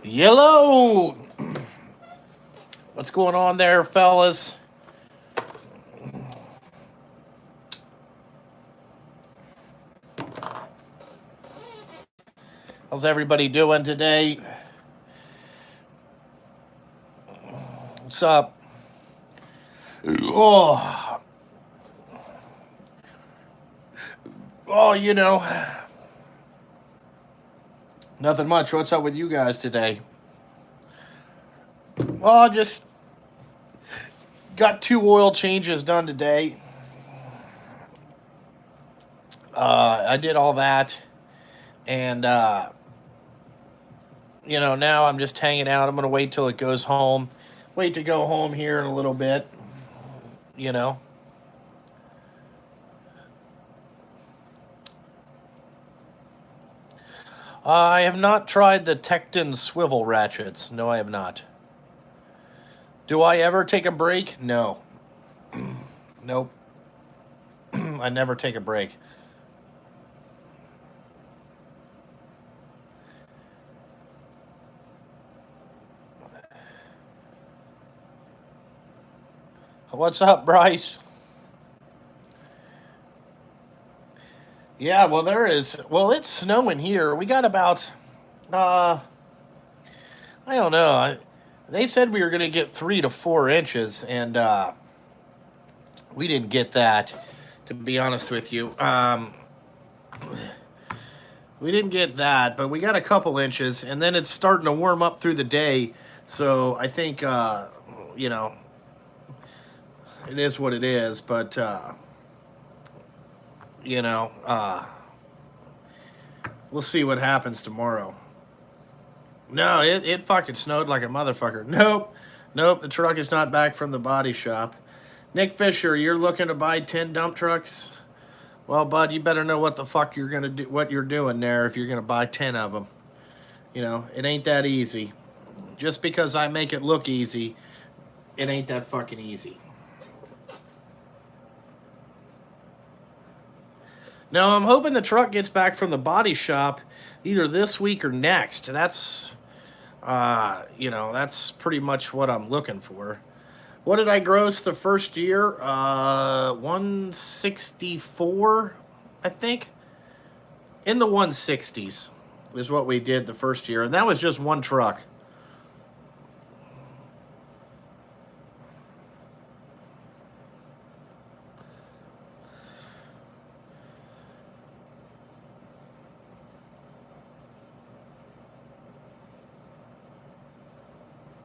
Yellow. What's going on there, fellas? How's everybody doing today? What's up? Oh, you know, nothing much. What's up with you guys today? Well, just got 2 oil changes done today. I did all that, and now I'm just hanging out. I'm gonna wait till it goes home. Wait to go home here in a little bit. You know. I have not tried the Tecton swivel ratchets. No, I have not. Do I ever take a break? No. Nope. I never take a break. What's up, Bryce? Yeah, well, there is. Well, it's snowing here. We got about, I don't know. They said we were going to get 3 to 4 inches, and we didn't get that, to be honest with you. We didn't get that, but we got a couple inches, and then it's starting to warm up through the day. So I think, it is what it is, but, we'll see what happens tomorrow. No, it fucking snowed like a motherfucker. Nope, the truck is not back from the body shop. Nick Fisher, you're looking to buy 10 dump trucks? Well, bud, you better know what the fuck you're gonna do, what you're doing there if you're gonna buy 10 of them. It ain't that easy. Just because I make it look easy, it ain't that fucking easy. No, I'm hoping the truck gets back from the body shop either this week or next. That's pretty much what I'm looking for. What did I gross the first year? 164, I think. In the 160s is what we did the first year, and that was just one truck.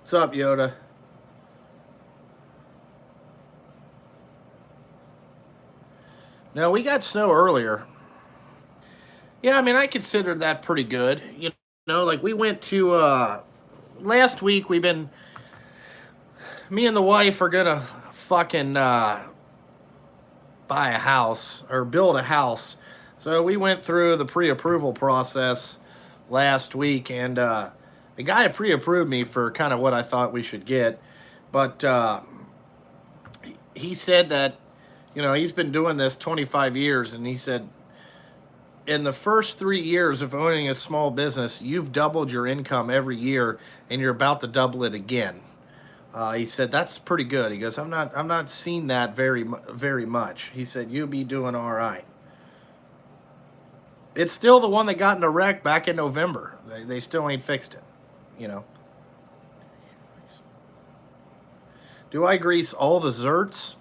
What's up, Yoda? No, we got snow earlier. Yeah, I mean, I considered that pretty good. Like we went to last week. Me and the wife are gonna fucking buy a house or build a house. So we went through the pre-approval process last week, and the guy pre-approved me for kind of what I thought we should get, but he said that he's been doing this 25 years, and he said in the first 3 years of owning a small business, you've doubled your income every year, and you're about to double it again. He said that's pretty good. He goes, I'm not seeing that very much. He said you'll be doing all right. It's still the one that got in a wreck back in November. They still ain't fixed it. Do I grease all the zerts?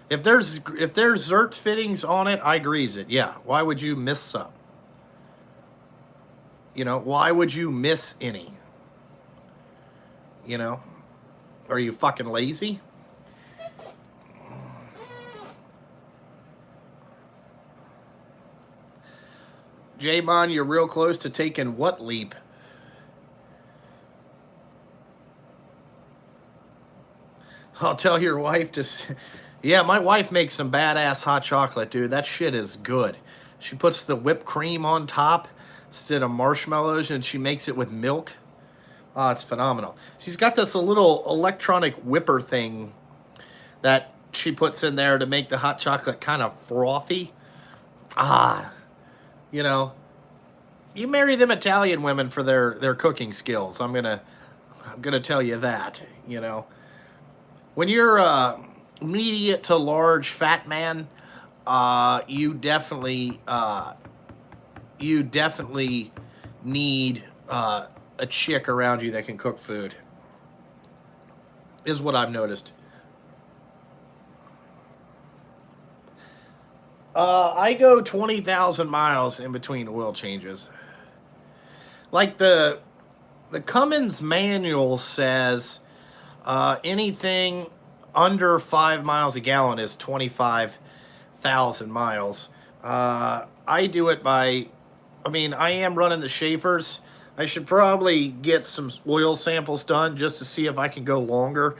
If there's zerts fittings on it, I grease it. Yeah. Why would you miss some? Why would you miss any? Are you fucking lazy? J-Mon, you're real close to taking what leap? I'll tell your wife to... Yeah, my wife makes some badass hot chocolate, dude. That shit is good. She puts the whipped cream on top instead of marshmallows, and she makes it with milk. Oh, it's phenomenal. She's got this little electronic whipper thing that she puts in there to make the hot chocolate kind of frothy. You know, You marry them Italian women for their cooking skills. I'm gonna tell you that. You know, when you're a medium to large fat man, you definitely need a chick around you that can cook food. Is what I've noticed. I go 20,000 miles in between oil changes. Like the Cummins manual says, anything under 5 miles a gallon is 25,000 miles. I do it by, I mean, I am running the Schaefer's. I should probably get some oil samples done just to see if I can go longer.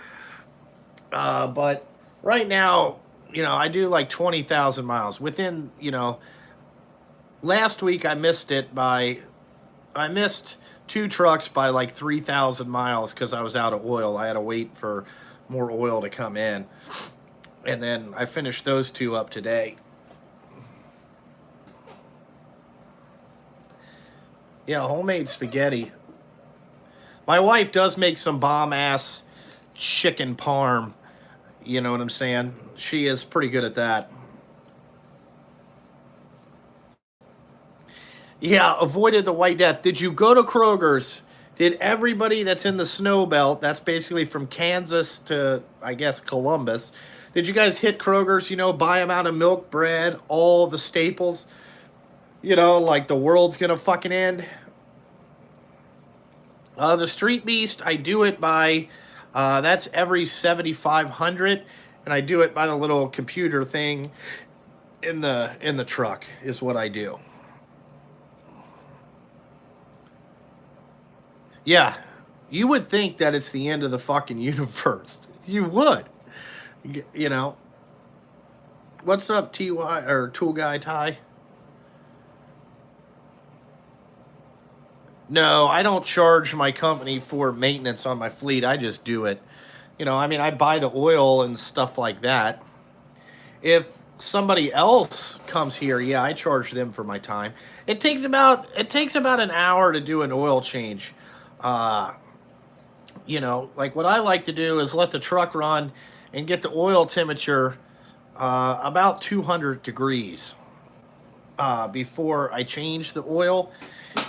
But right now, I do like 20,000 miles. Within, last week I missed two trucks by like 3,000 miles because I was out of oil. I had to wait for more oil to come in. And then I finished those two up today. Yeah, homemade spaghetti. My wife does make some bomb ass chicken parm. You know what I'm saying? She is pretty good at that. Yeah, avoided the White Death. Did you go to Kroger's? Did everybody that's in the snow belt, that's basically from Kansas to, I guess, Columbus, did you guys hit Kroger's, buy them out of milk, bread, all the staples? Like the world's gonna fucking end. The Street Beast, I do it by, that's every 7,500, and I do it by the little computer thing in the truck is what I do. Yeah, you would think that it's the end of the fucking universe. You would. You know. What's up, TY or Tool Guy Ty? No, I don't charge my company for maintenance on my fleet. I just do it. I buy the oil and stuff like that. If somebody else comes here, yeah, I charge them for my time. It takes about an hour to do an oil change. Uh, like what I like to do is let the truck run and get the oil temperature about 200 degrees before I change the oil.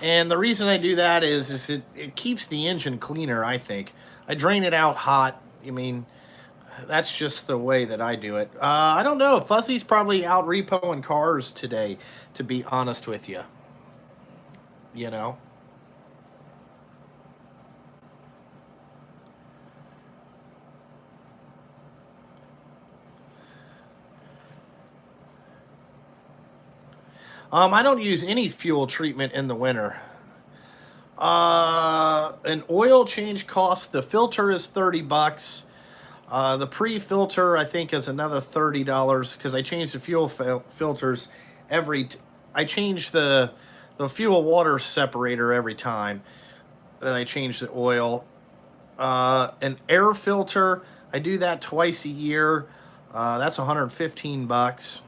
And the reason I do that is it keeps the engine cleaner, I think. I drain it out hot. That's just the way that I do it. I don't know. Fuzzy's probably out repoing cars today, to be honest with you. You know? I don't use any fuel treatment in the winter. An oil change costs, the filter is $30. The pre-filter I think is another $30 because I change the fuel filters every. I change the fuel water separator every time that I change the oil. An air filter, I do that twice a year. That's 115 bucks.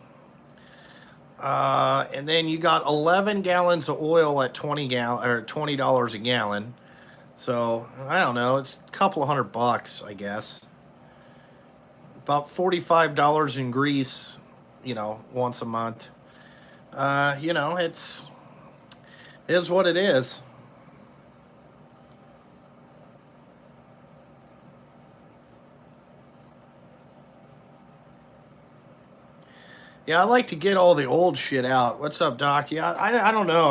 And then you got 11 gallons of oil at $20 a gallon. So I don't know. It's a couple of $100, I guess. About $45 in grease. Once a month. It is what it is. Yeah, I like to get all the old shit out. What's up, Doc? Yeah, I don't know.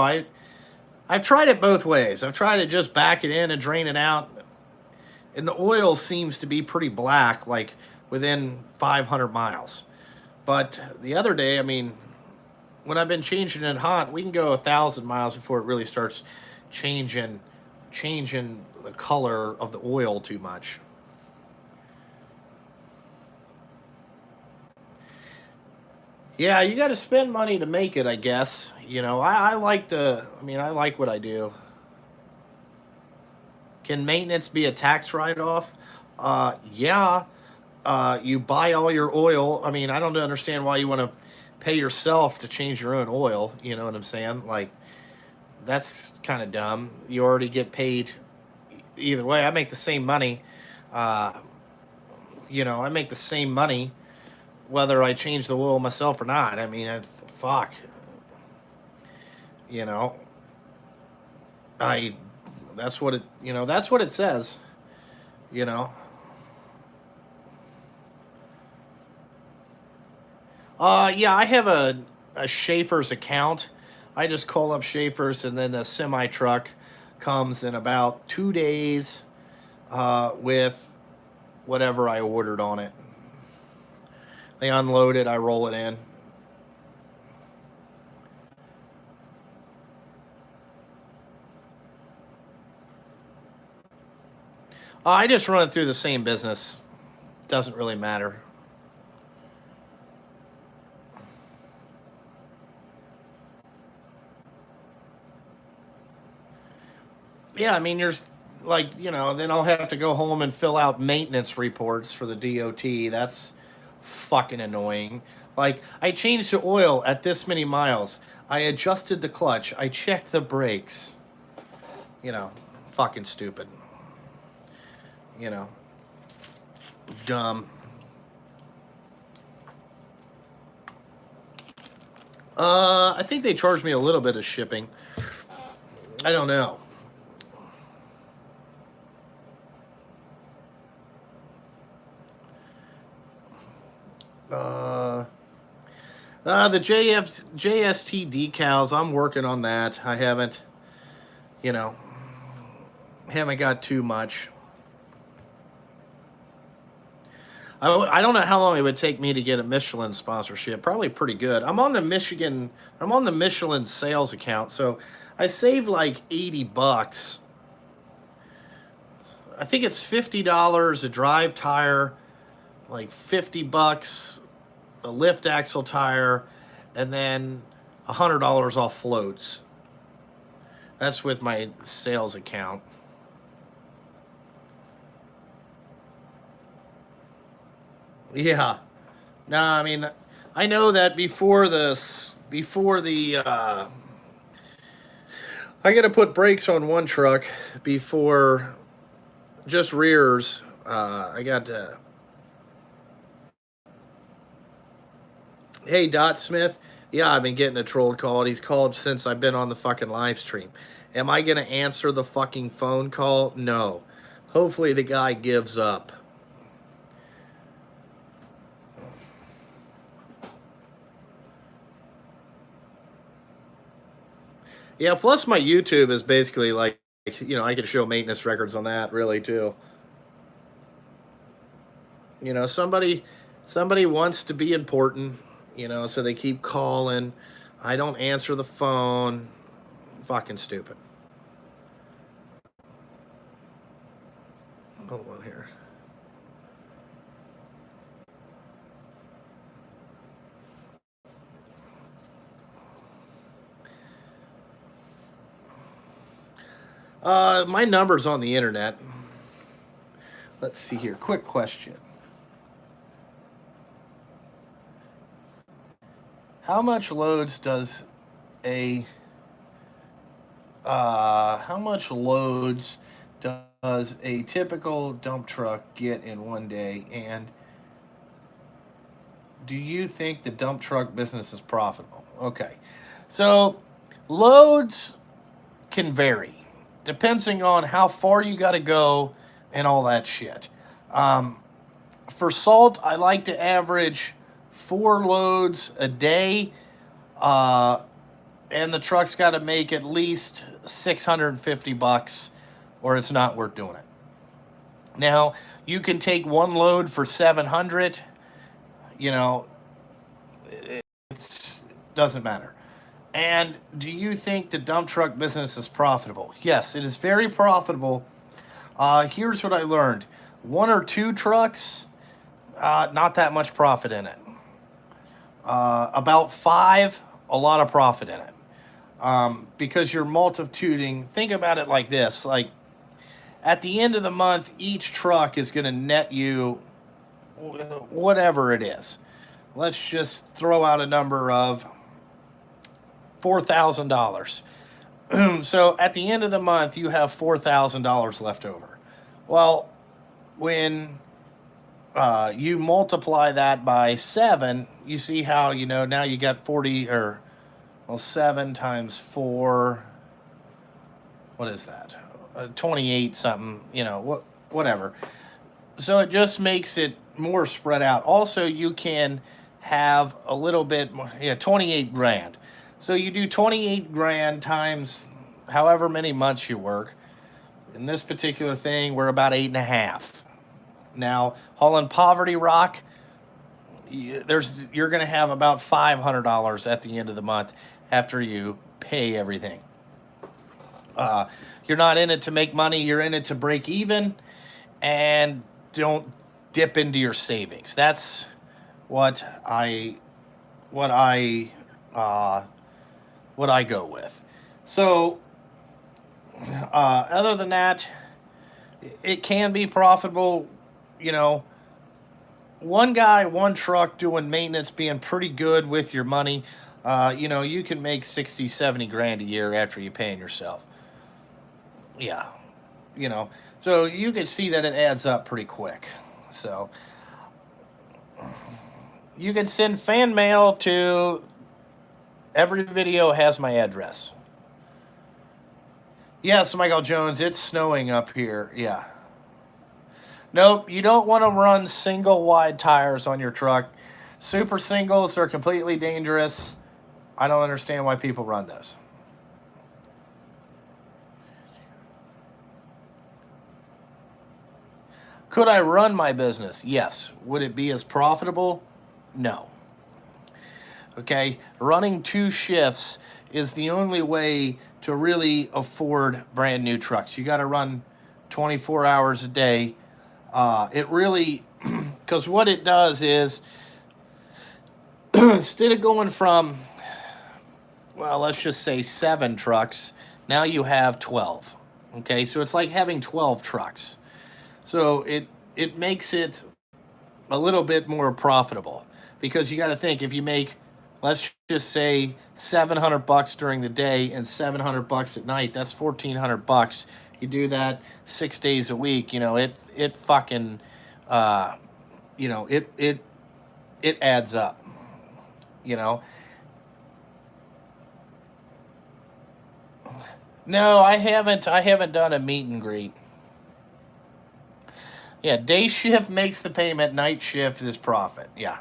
I've tried it both ways. I've tried to just back it in and drain it out, and the oil seems to be pretty black, like within 500 miles. But the other day, when I've been changing it hot, we can go 1,000 miles before it really starts changing the color of the oil too much. Yeah, you got to spend money to make it, I guess. I like what I do. Can maintenance be a tax write-off? Yeah. You buy all your oil. I don't understand why you want to pay yourself to change your own oil. You know what I'm saying? Like, That's kind of dumb. You already get paid either way. I make the same money. Uh, I make the same money whether I change the oil myself or not. I mean, fuck. You know, I. That's what it. That's what it says. You know. Yeah, I have a Schaefer's account. I just call up Schaefer's, and then the semi truck comes in about 2 days with whatever I ordered on it. They unload it, I roll it in. I just run it through the same business. Doesn't really matter. Yeah, I mean, you're like, then I'll have to go home and fill out maintenance reports for the DOT. That's fucking annoying. Like, I changed the oil at this many miles. I adjusted the clutch. I checked the brakes. Fucking stupid. Dumb. I think they charged me a little bit of shipping. I don't know. The JST decals, I'm working on that. I haven't got too much. I don't know how long it would take me to get a Michelin sponsorship. Probably pretty good. I'm on the Michelin sales account, so I saved like $80. I think it's $50 a drive tire, like $50 a lift axle tire, and then $100 off floats. That's with my sales account. Yeah. No, I mean, I know that before the I got to put brakes on one truck before just rears. I got to. Hey, Dot Smith. Yeah, I've been getting a troll call. He's called since I've been on the fucking live stream. Am I going to answer the fucking phone call? No. Hopefully the guy gives up. Yeah, plus my YouTube is basically like, I can show maintenance records on that really too. Somebody wants to be important, so they keep calling. I don't answer the phone. Fucking stupid. Hold on here. My number's on the internet. Let's see here. Quick question. How much loads does a typical dump truck get in one day? And do you think the dump truck business is profitable? Okay. So loads can vary depending on how far you got to go and all that shit. For salt, I like to average 4 loads a day, and the truck's got to make at least $650, or it's not worth doing it. Now, you can take one load for 700. It doesn't matter. And do you think the dump truck business is profitable? Yes, it is very profitable. Here's what I learned. 1 or 2 trucks, not that much profit in it. About 5, a lot of profit in it. Because you're multituding. Think about it like this. Like, at the end of the month, each truck is going to net you whatever it is. Let's just throw out a number of $4,000. So at the end of the month, you have $4,000 left over. Well, when you multiply that by 7, you see how, now you got 40, or, well, 7 times 4, what is that? 28 something, whatever. So it just makes it more spread out. Also, you can have a little bit more, 28 grand. So you do 28 grand times however many months you work. In this particular thing, we're about 8.5. Now, hauling Poverty Rock, you're going to have about $500 at the end of the month after you pay everything. You're not in it to make money. You're in it to break even, and don't dip into your savings. That's what I go with. So, other than that, it can be profitable. One guy, one truck doing maintenance, being pretty good with your money. You can make 60, 70 grand a year after you paying yourself. Yeah, so you can see that it adds up pretty quick. So you can send fan mail to every video has my address. Yes, Michael Jones, it's snowing up here. Yeah. Nope, you don't want to run single wide tires on your truck. Super singles are completely dangerous. I don't understand why people run those. Could I run my business? Yes. Would it be as profitable? No. Okay, running 2 shifts is the only way to really afford brand new trucks. You got to run 24 hours a day. It really, because what it does is, instead of going from, well, let's just say 7 trucks, now you have 12. Okay, so it's like having 12 trucks. So it makes it a little bit more profitable, because you got to think, if you make, let's just say, $700 during the day and $700 at night, that's $1,400. You do that 6 days a week, it fucking, it adds up, No, I haven't. I haven't done a meet and greet. Yeah, day shift makes the payment. Night shift is profit. Yeah.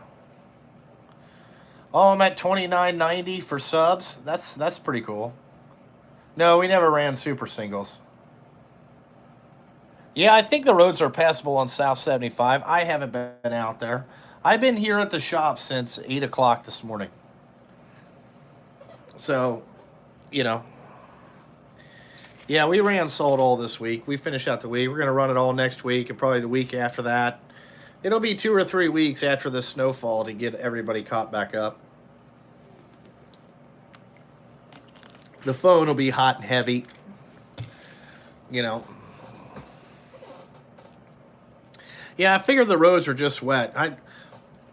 Oh, I'm at $29.90 for subs. That's pretty cool. No, we never ran super singles. Yeah, I think the roads are passable on South 75. I haven't been out there. I've been here at the shop since 8 o'clock this morning. So, yeah, we ran sold all this week. We finished out the week. We're going to run it all next week and probably the week after that. It'll be 2 or 3 weeks after the snowfall to get everybody caught back up. The phone will be hot and heavy. Yeah, I figure the roads are just wet.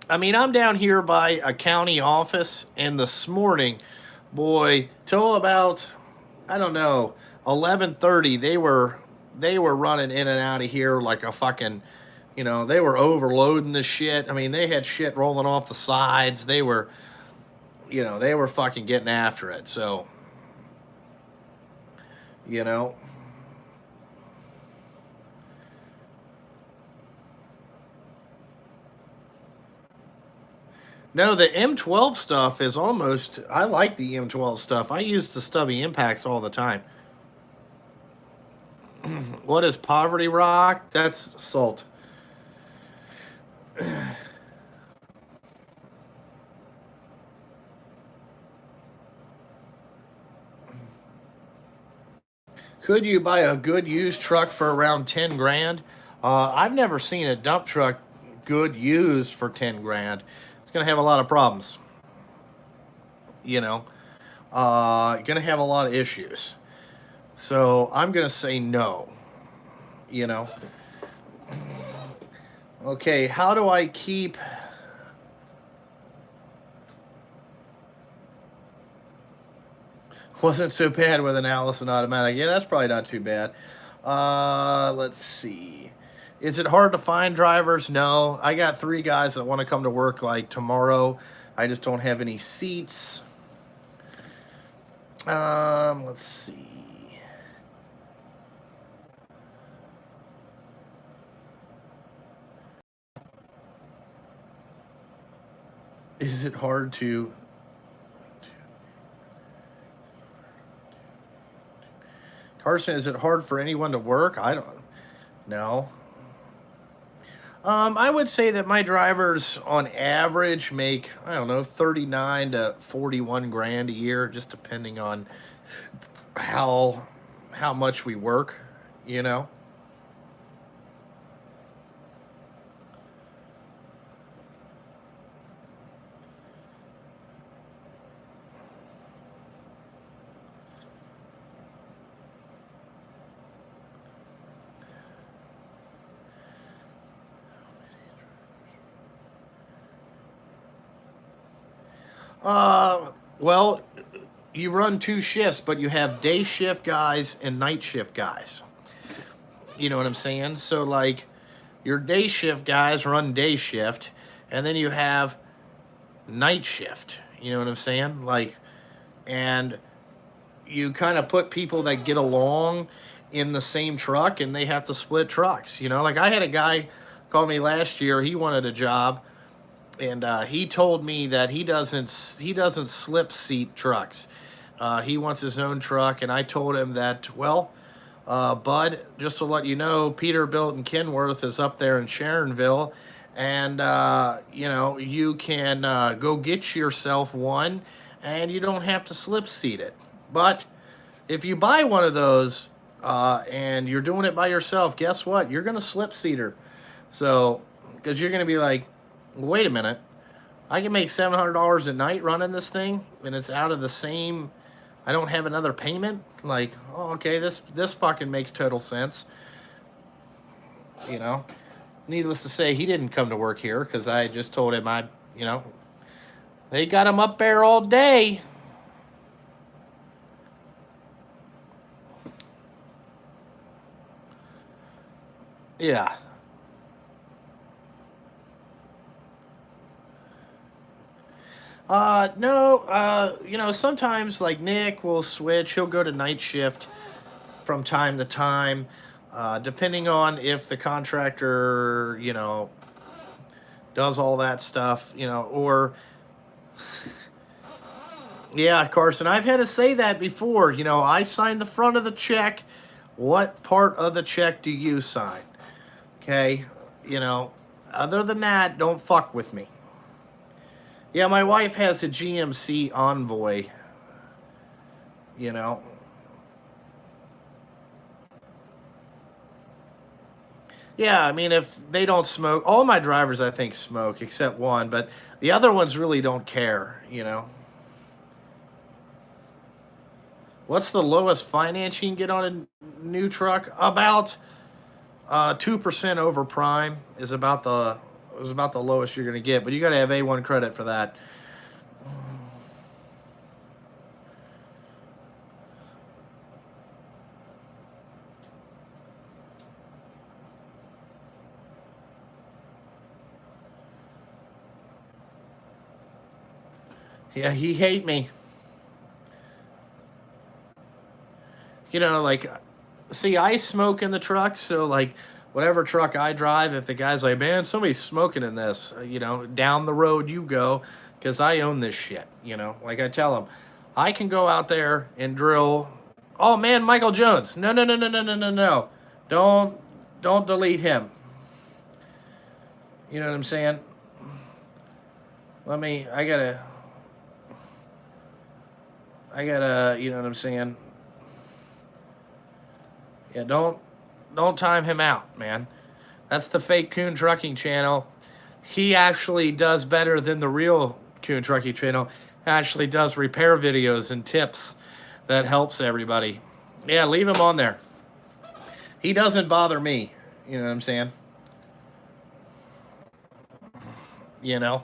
I mean, I'm down here by a county office, and this morning, boy, till about, I don't know, 11:30, they were running in and out of here like a fucking, they were overloading the shit. I mean, they had shit rolling off the sides. They were fucking getting after it. So, No, the M12 stuff is almost, I like the M12 stuff. I use the stubby impacts all the time. What is Poverty Rock? That's salt. Could you buy a good used truck for around 10 grand? I've never seen a dump truck good used for 10 grand. It's going to have a lot of problems. Going to have a lot of issues. So I'm going to say no. Okay, how do I keep... Wasn't so bad with an Allison automatic. Yeah, that's probably not too bad. Let's see. Is it hard to find drivers? No. I got 3 guys that want to come to work like tomorrow. I just don't have any seats. Let's see. Is it hard to... Carson, is it hard for anyone to work? I don't know. I would say that my drivers on average make, I don't know, 39 to 41 grand a year, just depending on how much we work, you know. Well, you run 2 shifts, but you have day shift guys and night shift guys. You know what I'm saying? So, like, your day shift guys run day shift, and then you have night shift. You know what I'm saying? Like, and you kind of put people that get along in the same truck, and they have to split trucks. You know, like I had a guy call me last year. He wanted a job, and he told me that he doesn't slip seat trucks. He wants his own truck, and I told him that, well, Bud, just to let you know, Peterbilt and Kenworth is up there in Sharonville, and you know, you can go get yourself one, and you don't have to slip seat it. But if you buy one of those and you're doing it by yourself, guess what? You're gonna slip seat her. So, because you're gonna be like, wait a minute, I can make $700 a night running this thing, and it's out of the same. I don't have another payment. Like, oh, okay, this fucking makes total sense. You know, needless to say, he didn't come to work here because I just told him you know, they got him up there all day. Yeah. No, you know, sometimes like Nick will switch. He'll go to night shift from time to time, depending on if the contractor, you know, does all that stuff, you know, or yeah, Carson, I've had to say that before. You know, I signed the front of the check. What part of the check do you sign? Okay, you know, other than that, don't fuck with me. Yeah, my wife has a GMC Envoy, you know. Yeah, I mean, if they don't smoke, all my drivers, I think, smoke, except one, but the other ones really don't care, you know. What's the lowest finance you can get on a new truck? About 2% over prime is about the lowest you're going to get, but you got to have A1 credit for that. Yeah, he hate me. You know, like, see, I smoke in the truck, so like, whatever truck I drive, if the guy's like, man, somebody's smoking in this, you know, down the road you go, because I own this shit. You know, like I tell him, I can go out there and drill. Oh man, Michael Jones. No, no, no, no, no, no, no, no. Don't delete him. You know what I'm saying? I gotta, you know what I'm saying? Yeah, don't time him out, man. That's the fake Coon Trucking channel. He actually does better than the real Coon Trucking channel. Actually does repair videos and tips that helps everybody. Yeah, leave him on there. He doesn't bother me. You know what I'm saying? You know?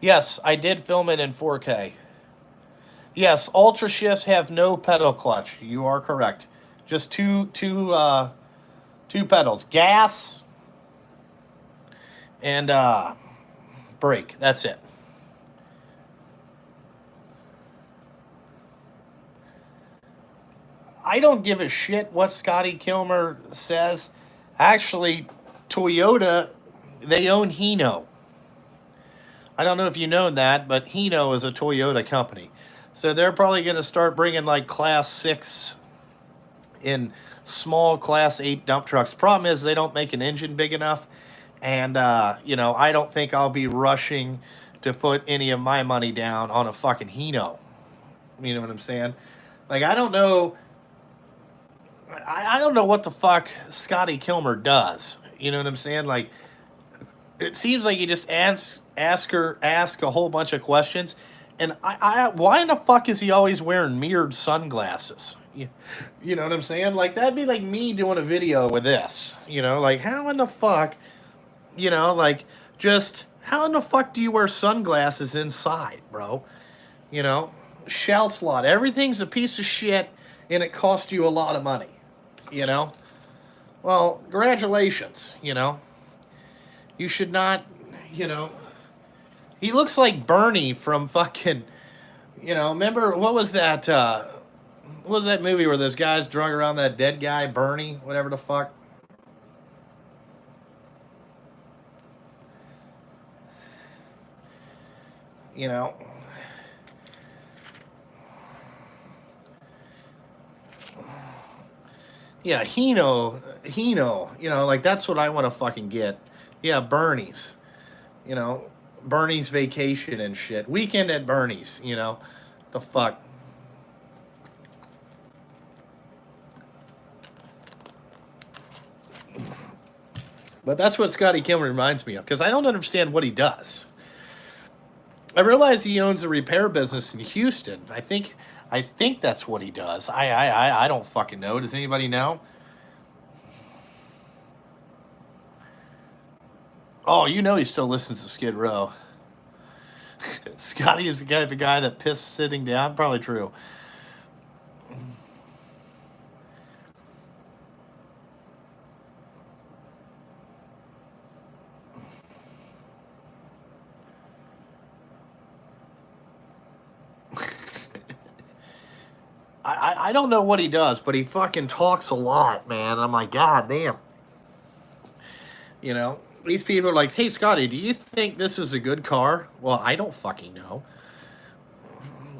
Yes, I did film it in 4K. Yes, Ultra shifts have no pedal clutch. You are correct. Just two pedals, gas and brake. That's it. I don't give a shit what Scotty Kilmer says. Actually, Toyota, they own Hino. I don't know if you know that, but Hino is a Toyota company. So they're probably going to start bringing like Class 6 in small Class 8 dump trucks. Problem is they don't make an engine big enough. And, I don't think I'll be rushing to put any of my money down on a fucking Hino. You know what I'm saying? Like, I don't know. I don't know what the fuck Scotty Kilmer does. You know what I'm saying? Like, it seems like he just ask a whole bunch of questions, and why in the fuck is he always wearing mirrored sunglasses? You know what I'm saying? Like, that'd be like me doing a video with this. Like, how in the fuck? Like, just how in the fuck do you wear sunglasses inside, bro? Shouts a lot. Everything's a piece of shit, and it costs you a lot of money. Well, congratulations. You should not. He looks like Bernie from fucking. Remember what was that? What was that movie where those guys drug around that dead guy, Bernie, whatever the fuck? Yeah, Hino, like that's what I want to fucking get. Yeah, Bernie's, you know, Bernie's vacation and shit. Weekend at Bernie's, the fuck. But that's what Scotty Kilmer reminds me of, because I don't understand what he does. I realize he owns a repair business in Houston. I think that's what he does. I don't fucking know. Does anybody know? Oh, he still listens to Skid Row. Scotty is the guy that pissed sitting down. Probably true. I don't know what he does, but he fucking talks a lot, man. I'm like, God damn. These people are like, hey, Scotty, do you think this is a good car? Well, I don't fucking know.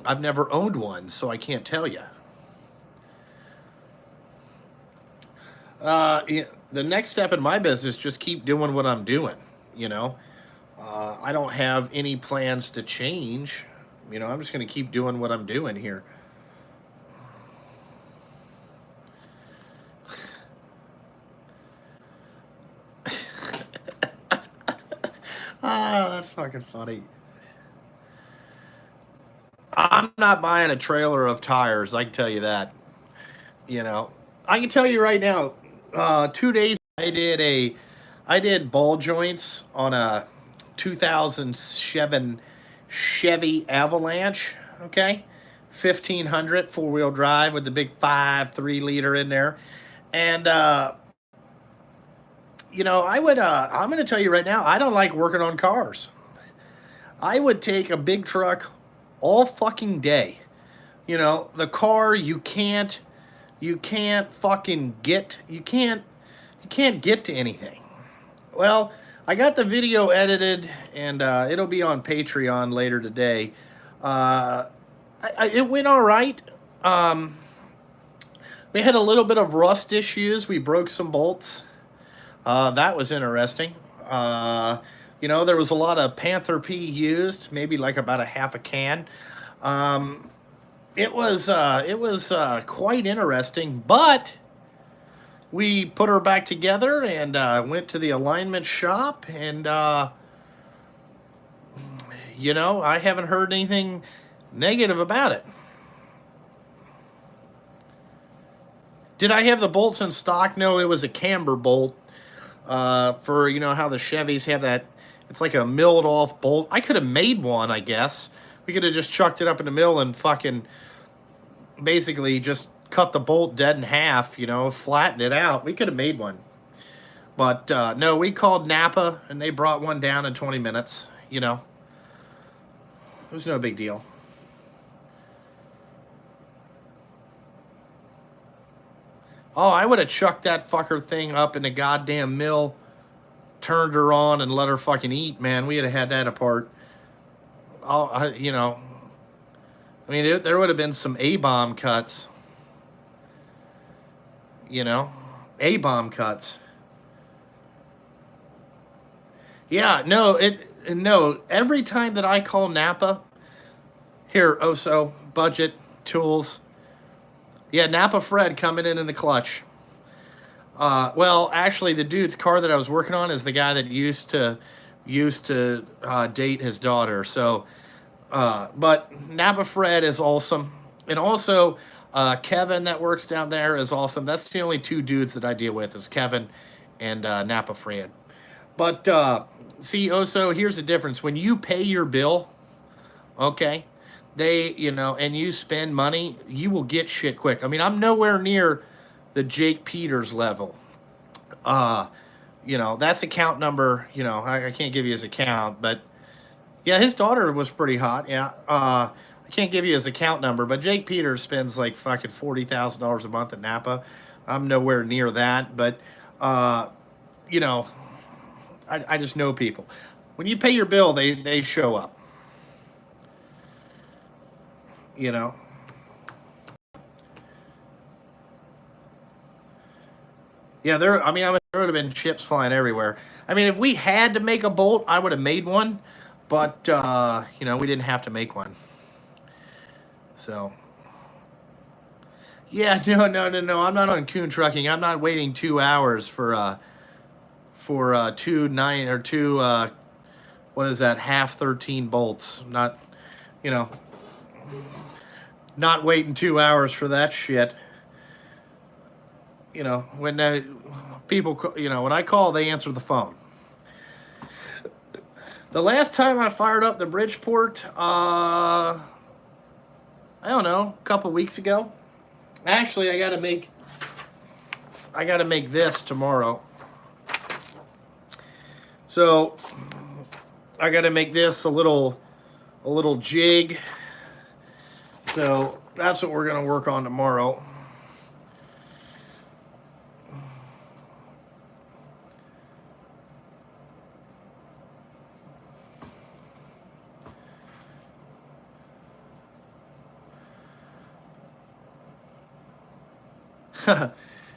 I've never owned one, so I can't tell you. The next step in my business, just keep doing what I'm doing, I don't have any plans to change. I'm just going to keep doing what I'm doing here. That's fucking funny. I'm not buying a trailer of tires, I can tell you that. I can tell you right now, 2 days I did ball joints on a 2007 Chevy Avalanche, okay? 1500 four-wheel drive with the big 3-liter in there. And I'm going to tell you right now, I don't like working on cars. I would take a big truck all fucking day. The car you can't fucking get, you can't get to anything. Well, I got the video edited, and it'll be on Patreon later today. It went all right. We had a little bit of rust issues. We broke some bolts. That was interesting. There was a lot of Panther P used, maybe like about a half a can. It was quite interesting, but we put her back together and went to the alignment shop, and I haven't heard anything negative about it. Did I have the bolts in stock? No, it was a camber bolt. For how the Chevys have that It's like a milled off bolt. I could have made one, I guess. We could have just chucked it up in the mill and fucking basically just cut the bolt dead in half, you know, flattened it out. We could have made one. But no, we called Napa and they brought one down in 20 minutes, you know. It was no big deal. Oh, I would have chucked that fucker thing up in the goddamn mill, turned her on, and let her fucking eat, man. We would have had that apart. You know, I mean, there would have been some A-bomb cuts. You know, A-bomb cuts. Yeah, no, every time that I call Napa, here, Oso, budget, tools. Yeah, Napa Fred coming in the clutch. Well, actually, the dude's car that I was working on is the guy that used to date his daughter. So, but Napa Fred is awesome, and also Kevin that works down there is awesome. That's the only two dudes that I deal with is Kevin and Napa Fred. But see, Oso, here's the difference. When you pay your bill, okay, and you spend money, you will get shit quick. I mean, I'm nowhere near the Jake Peters level. That's account number, I can't give you his account, but yeah, his daughter was pretty hot. Yeah. I can't give you his account number, but Jake Peters spends like fucking $40,000 a month at Napa. I'm nowhere near that, but, I just know people. When you pay your bill, they show up. Yeah, there would have been chips flying everywhere. I mean, if we had to make a bolt, I would have made one, but we didn't have to make one. So yeah, no. I'm not on coon trucking. I'm not waiting 2 hours for 2 9 or 2 what is that, half 13 bolts. I'm not waiting 2 hours for that shit. When people, when I call, they answer the phone. The last time I fired up the Bridgeport, I don't know, a couple weeks ago. Actually, I gotta make this tomorrow. So I gotta make this a little jig. So that's what we're gonna work on tomorrow.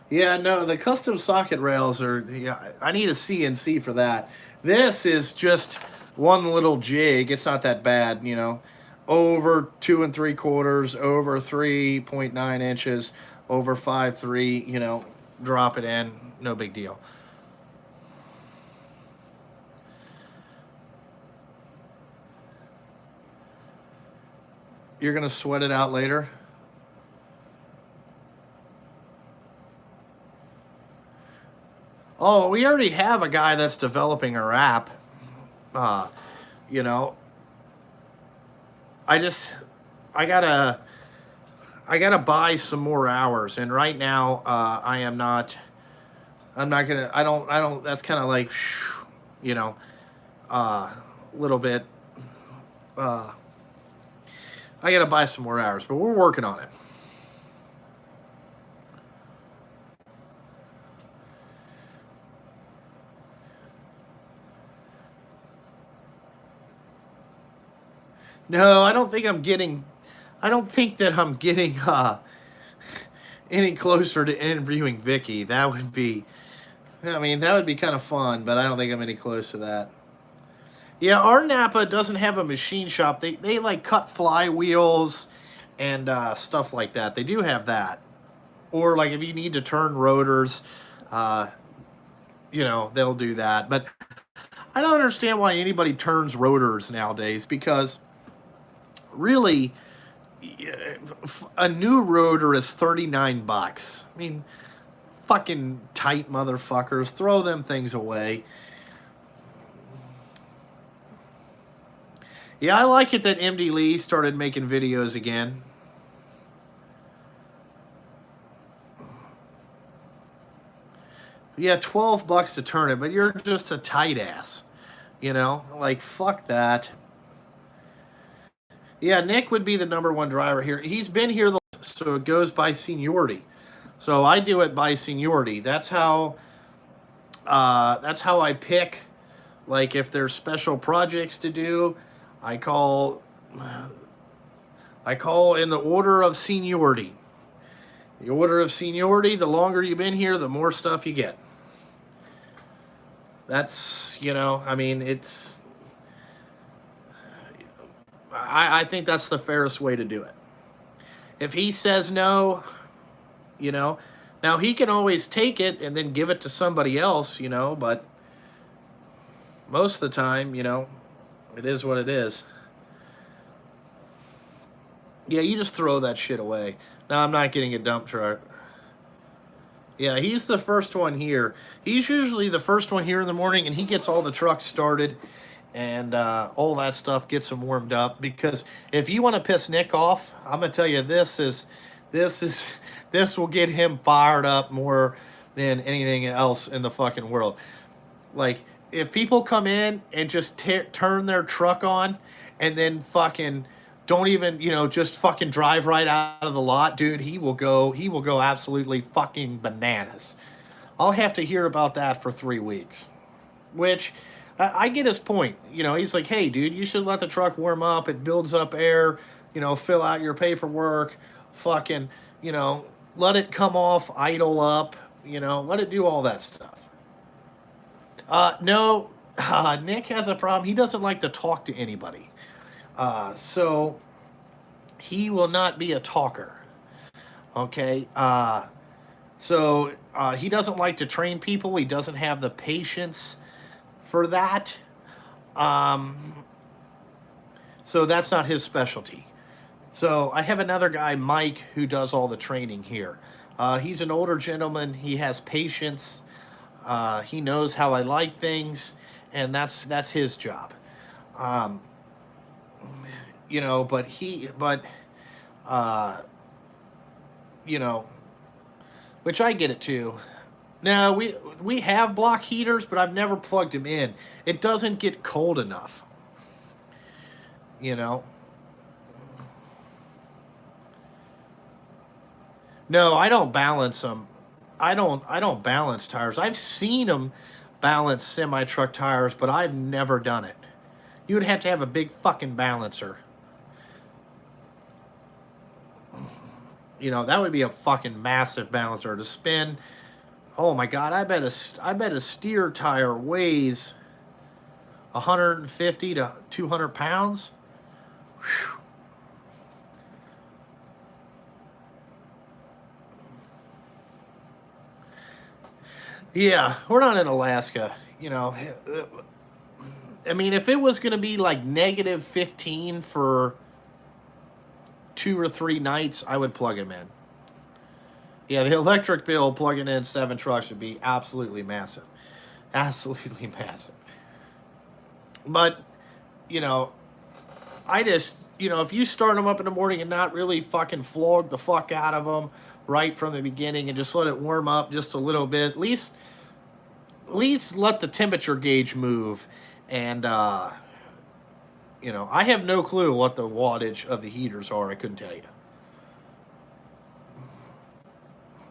Yeah, no, the custom socket rails are, yeah, I need a CNC for that. This is just one little jig. It's not that bad, over 2 3/4, over 3.9 inches, over 5.3, drop it in, no big deal. You're going to sweat it out later? Oh, we already have a guy that's developing our app. I gotta buy some more hours, and right now I'm not gonna. I don't. That's kind of like, little bit. I gotta buy some more hours, but we're working on it. No, I don't think that I'm getting any closer to interviewing Vicky. That would be kind of fun, but I don't think I'm any close to that. Yeah, our Napa doesn't have a machine shop. They like cut flywheels and stuff like that. They do have that. Or like if you need to turn rotors, they'll do that. But I don't understand why anybody turns rotors nowadays, because really, a new rotor is $39. I mean, fucking tight motherfuckers, throw them things away. Yeah, I like it that MD Lee started making videos again. Yeah, $12 to turn it, but you're just a tight ass. You know, like, fuck that. Yeah, Nick would be the #1 driver here. He's been here, so it goes by seniority. So I do it by seniority. That's how I pick. Like, if there's special projects to do, I call in the order of seniority. The order of seniority, the longer you've been here, the more stuff you get. That's, you know, I mean, it's, I think that's the fairest way to do it. If he says no, you know, now he can always take it and then give it to somebody else, you know, but most of the time, you know, it is what it is. Yeah, you just throw that shit away. No, I'm not getting a dump truck. Yeah, he's the first one here. He's usually the first one here in the morning, and he gets all the trucks started, and all that stuff gets him warmed up. Because if you want to piss Nick off, I'm gonna tell you this will get him fired up more than anything else in the fucking world. Like, if people come in and just turn their truck on, and then fucking don't even, you know, just fucking drive right out of the lot, dude, he will go absolutely fucking bananas. I'll have to hear about that for 3 weeks. Which, I get his point. You know, he's like, hey, dude, you should let the truck warm up. It builds up air, you know, fill out your paperwork, fucking, you know, let it come off, idle up, you know, let it do all that stuff. No, Nick has a problem. He doesn't like to talk to anybody. So he will not be a talker. Okay. So he doesn't like to train people. He doesn't have the patience for that. So that's not his specialty. So I have another guy, Mike, who does all the training here. He's an older gentleman. He has patience. He knows how I like things, and that's his job. You know, you know, which I get it too. Now we have block heaters, but I've never plugged them in. It doesn't get cold enough. You know. No, I don't balance them. I don't balance tires. I've seen them balance semi truck tires, but I've never done it. You would have to have a big fucking balancer. You know, that would be a fucking massive balancer to spin. Oh my god, I bet a steer tire weighs 150 to 200 pounds. Whew. Yeah, we're not in Alaska, you know. I mean, if it was going to be like -15 for 2 or 3 nights, I would plug him in. Yeah, the electric bill plugging in 7 trucks would be absolutely massive. Absolutely massive. But, you know, I just, you know, if you start them up in the morning and not really fucking flog the fuck out of them right from the beginning and just let it warm up just a little bit, at least let the temperature gauge move. And, you know, I have no clue what the wattage of the heaters are. I couldn't tell you.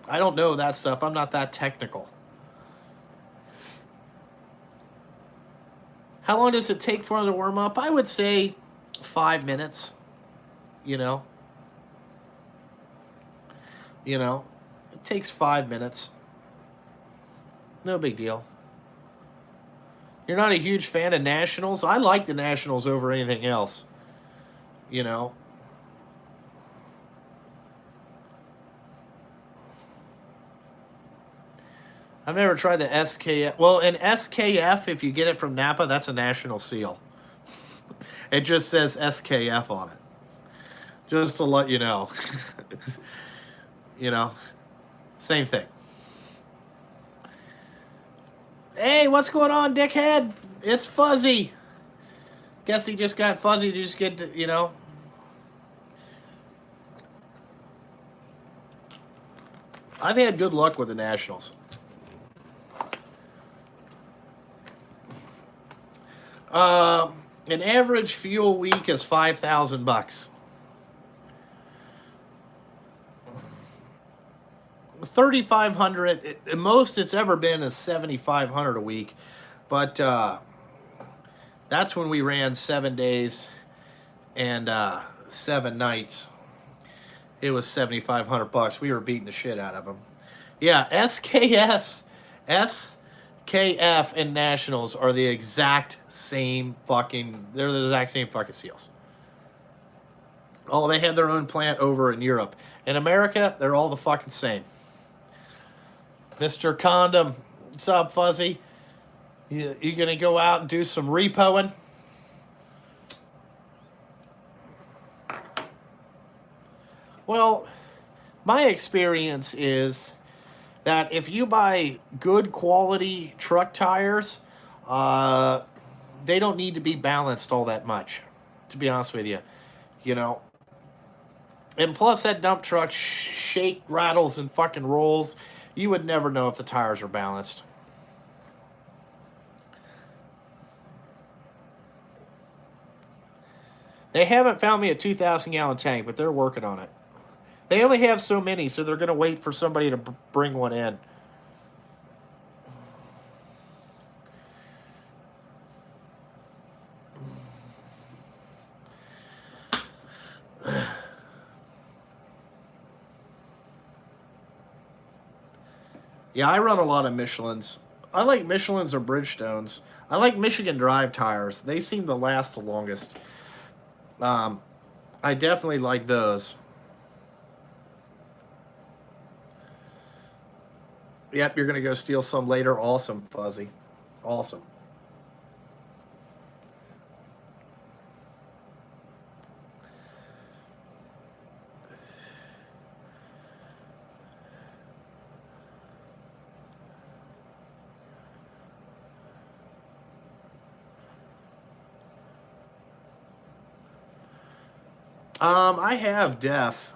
I don't know that stuff. I'm not that technical. How long does it take for them to warm up? I would say 5 minutes. You know, it takes 5 minutes. No big deal. You're not a huge fan of Nationals? I like the Nationals over anything else. You know. I've never tried the SKF. Well, an SKF, if you get it from Napa, that's a national seal. It just says SKF on it. Just to let you know. You know, same thing. Hey, what's going on, dickhead? It's Fuzzy. Guess he just got fuzzy. You just get to, you know. I've had good luck with the Nationals. An average fuel week is $5,000. 3,500. The most it's ever been is 7,500 a week, but that's when we ran 7 days and 7 nights. It was $7,500. We were beating the shit out of them. Yeah, SKF and Nationals are the exact same fucking. They're the exact same fucking seals. Oh, they have their own plant over in Europe. In America, they're all the fucking same. Mr. Condom, what's up, Fuzzy? You gonna go out and do some repoing? Well, my experience is that if you buy good quality truck tires, they don't need to be balanced all that much, to be honest with you. You know, and plus that dump truck shake, rattles, and fucking rolls. You would never know if the tires are balanced. They haven't found me a 2,000-gallon tank, but they're working on it. They only have so many, so they're going to wait for somebody to bring one in. Yeah, I run a lot of Michelins. I like Michelins or Bridgestones. I like Michigan Drive tires. They seem to last the longest. I definitely like those. Yep, you're going to go steal some later. Awesome, Fuzzy. Awesome. I have Def.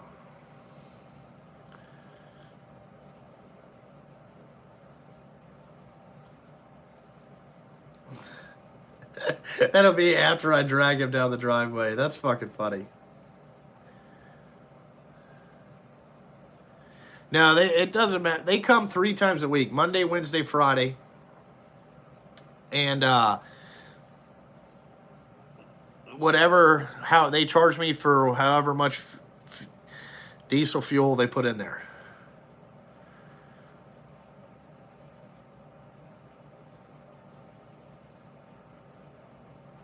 That'll be after I drag him down the driveway. That's fucking funny. No, it doesn't matter. They come 3 times a week: Monday, Wednesday, Friday, and how they charge me for however much diesel fuel they put in there.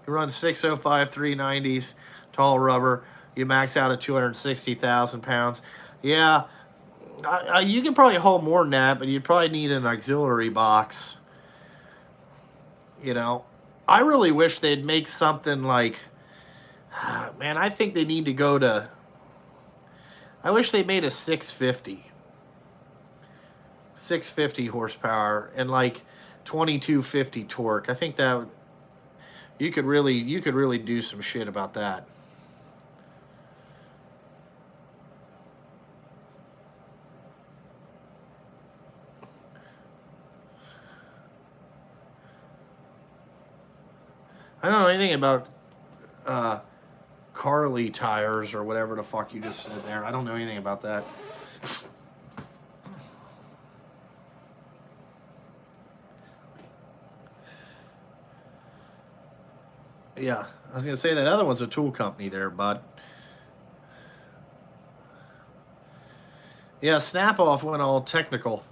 You run 605 390s, tall rubber. You max out at 260,000 pounds. Yeah, you can probably hold more than that, but you'd probably need an auxiliary box. You know, I really wish they'd make something like, man, I think they need to go to, I wish they made a 650 horsepower and like 2250 torque. I think that you could really do some shit about that. I don't know anything about Carly tires or whatever the fuck you just said there. I don't know anything about that. Yeah, I was going to say that other one's a tool company there, bud. Yeah, Snap-off went all technical,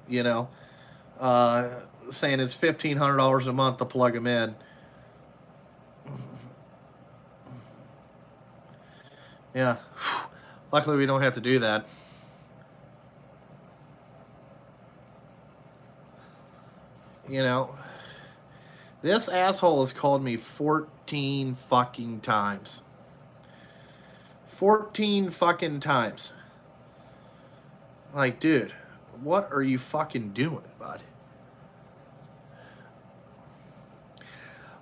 you know, saying it's $1,500 a month to plug them in. Yeah, luckily we don't have to do that. You know, this asshole has called me 14 fucking times. 14 fucking times. Like, dude, what are you fucking doing, bud?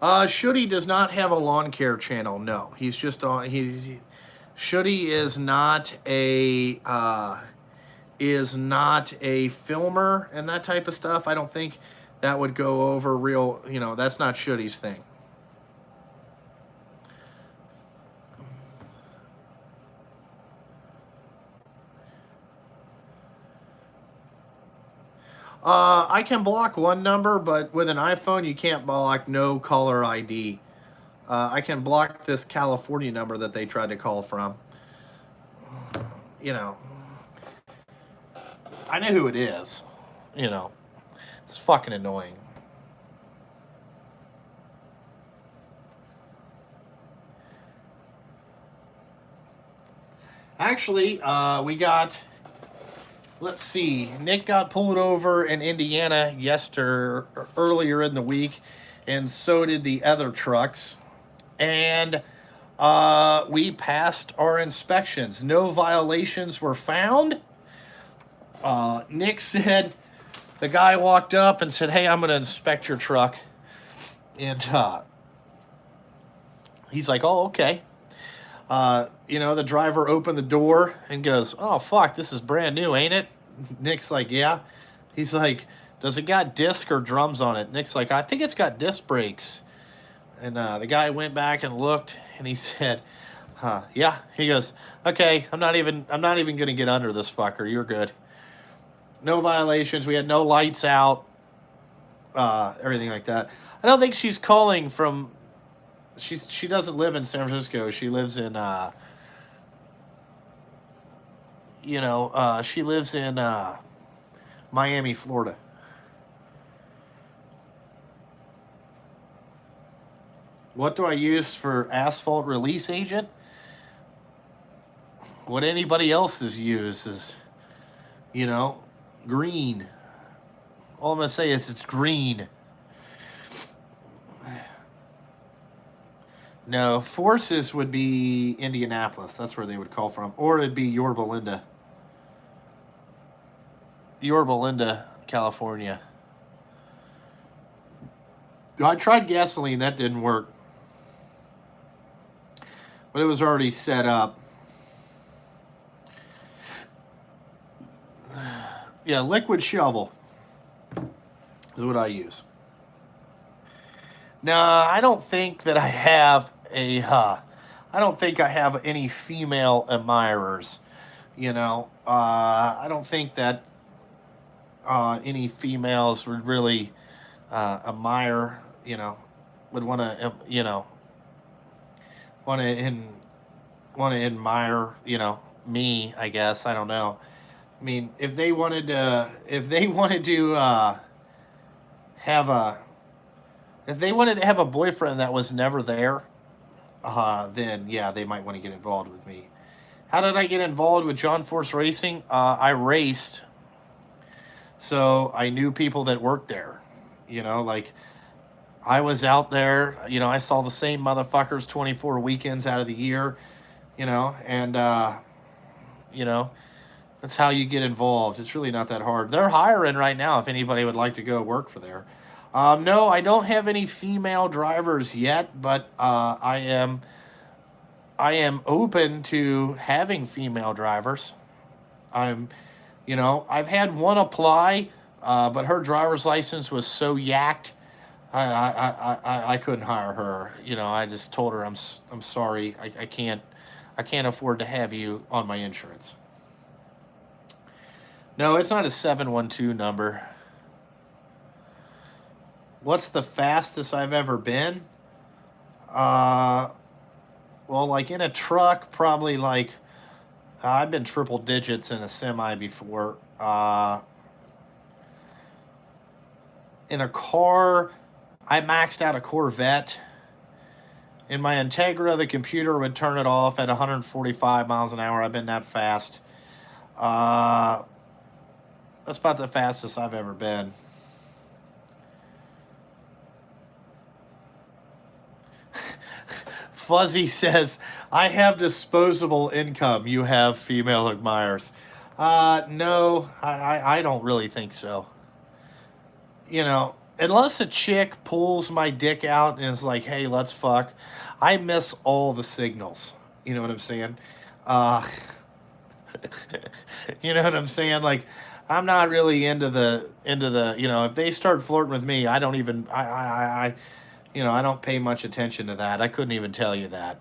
Shooty does not have a lawn care channel. No, he's just on. Shooty is not a filmer and that type of stuff. I don't think that would go over real. That's not Shooty's thing. I can block one number, but with an iPhone, you can't block no caller ID. I can block this California number that they tried to call from. I know who it is. It's fucking annoying. Actually, we got... Let's see. Nick got pulled over in Indiana earlier in the week, and so did the other trucks. And we passed our inspections. No violations were found. Nick said the guy walked up and said, "Hey, I'm going to inspect your truck." And he's like, "Oh, okay." The driver opened the door and goes, "Oh, fuck, this is brand new, ain't it?" Nick's like, "Yeah." He's like, "Does it got disc or drums on it?" Nick's like, "I think it's got disc brakes." And the guy went back and looked, and he said, "Yeah." He goes, "Okay, I'm not even going to get under this fucker. You're good." No violations. We had no lights out, everything like that. I don't think she's calling from... She doesn't live in San Francisco. She lives in she lives in Miami, Florida. What do I use for asphalt release agent? What anybody else has used is, green. All I'm going to say is it's green. No, Forces would be Indianapolis. That's where they would call from. Or it'd be Yorba Linda. Yorba Linda, California. I tried gasoline. That didn't work. But it was already set up. Yeah, liquid shovel is what I use. Now, I don't think that I have any female admirers. I don't think that any females would really admire, would want to, want to admire, me, I guess. I don't know. I mean, if they wanted to have a boyfriend that was never there, then yeah, they might want to get involved with me. How did I get involved with John Force Racing? I raced, so I knew people that worked there. Like I was out there. I saw the same motherfuckers 24 weekends out of the year. And that's how you get involved. It's really not that hard. They're hiring right now if anybody would like to go work for there. No, I don't have any female drivers yet, but I am open to having female drivers. I've had one apply, but her driver's license was so yacked, I couldn't hire her. I just told her I'm sorry, I can't afford to have you on my insurance. No, it's not a 712 number. What's the fastest I've ever been? Well, like in a truck, probably like, I've been triple digits in a semi before. In a car, I maxed out a Corvette. In my Integra, the computer would turn it off at 145 miles an hour. I've been that fast. That's about the fastest I've ever been. Fuzzy says, I have disposable income. You have female admirers. No, I don't really think so. unless a chick pulls my dick out and is like, "Hey, let's fuck," I miss all the signals. You know what I'm saying? Uh, you know what I'm saying? Like, I'm not really into the. If they start flirting with me, I don't even I don't pay much attention to that. I couldn't even tell you that.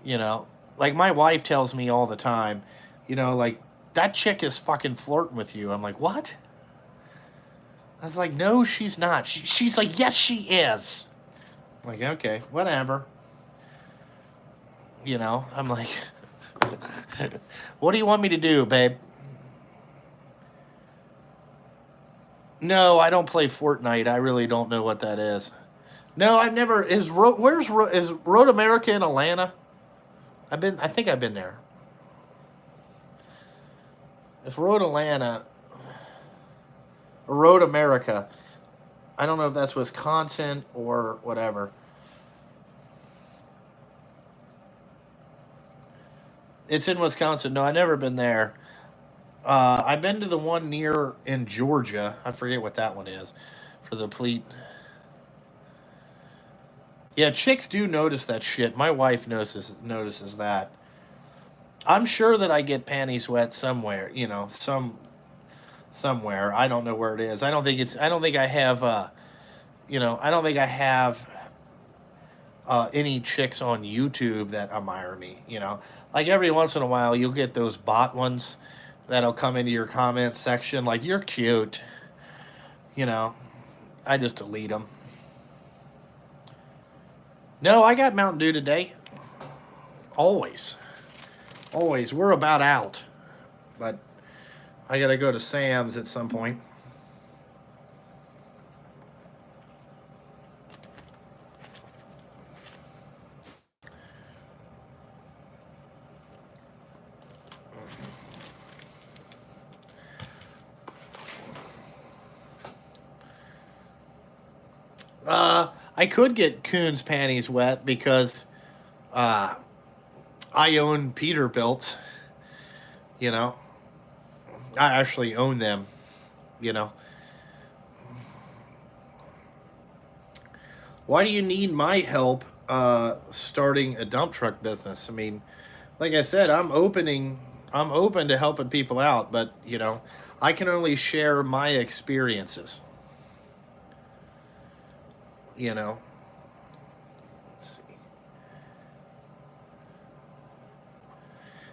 You know, like my wife tells me all the time, like that chick is fucking flirting with you. I'm like, what? I was like, no, she's not. She's like, yes, she is. I'm like, okay, whatever. I'm like, what do you want me to do, babe? No, I don't play Fortnite. I really don't know what that is. No, I've never. Is Road America in Atlanta? I think I've been there. If Road Atlanta or Road America, I don't know if that's Wisconsin or whatever. It's in Wisconsin. No, I've never been there. I've been to the one near in Georgia. I forget what that one is for the pleat. Yeah, chicks do notice that shit. My wife notices that. I'm sure that I get panties wet somewhere. Somewhere. I don't know where it is. I don't think it's. I don't think I have. I don't think I have any chicks on YouTube that admire me. Like every once in a while, you'll get those bot ones that'll come into your comment section like you're cute. You know, I just delete them. No, I got Mountain Dew today. Always. Always. We're about out. But I got to go to Sam's at some point. I could get Coon's panties wet because I own Peterbilt's. You know, I actually own them. You know, why do you need my help starting a dump truck business? I mean, like I said, I'm open to helping people out, but I can only share my experiences. You know, let's see.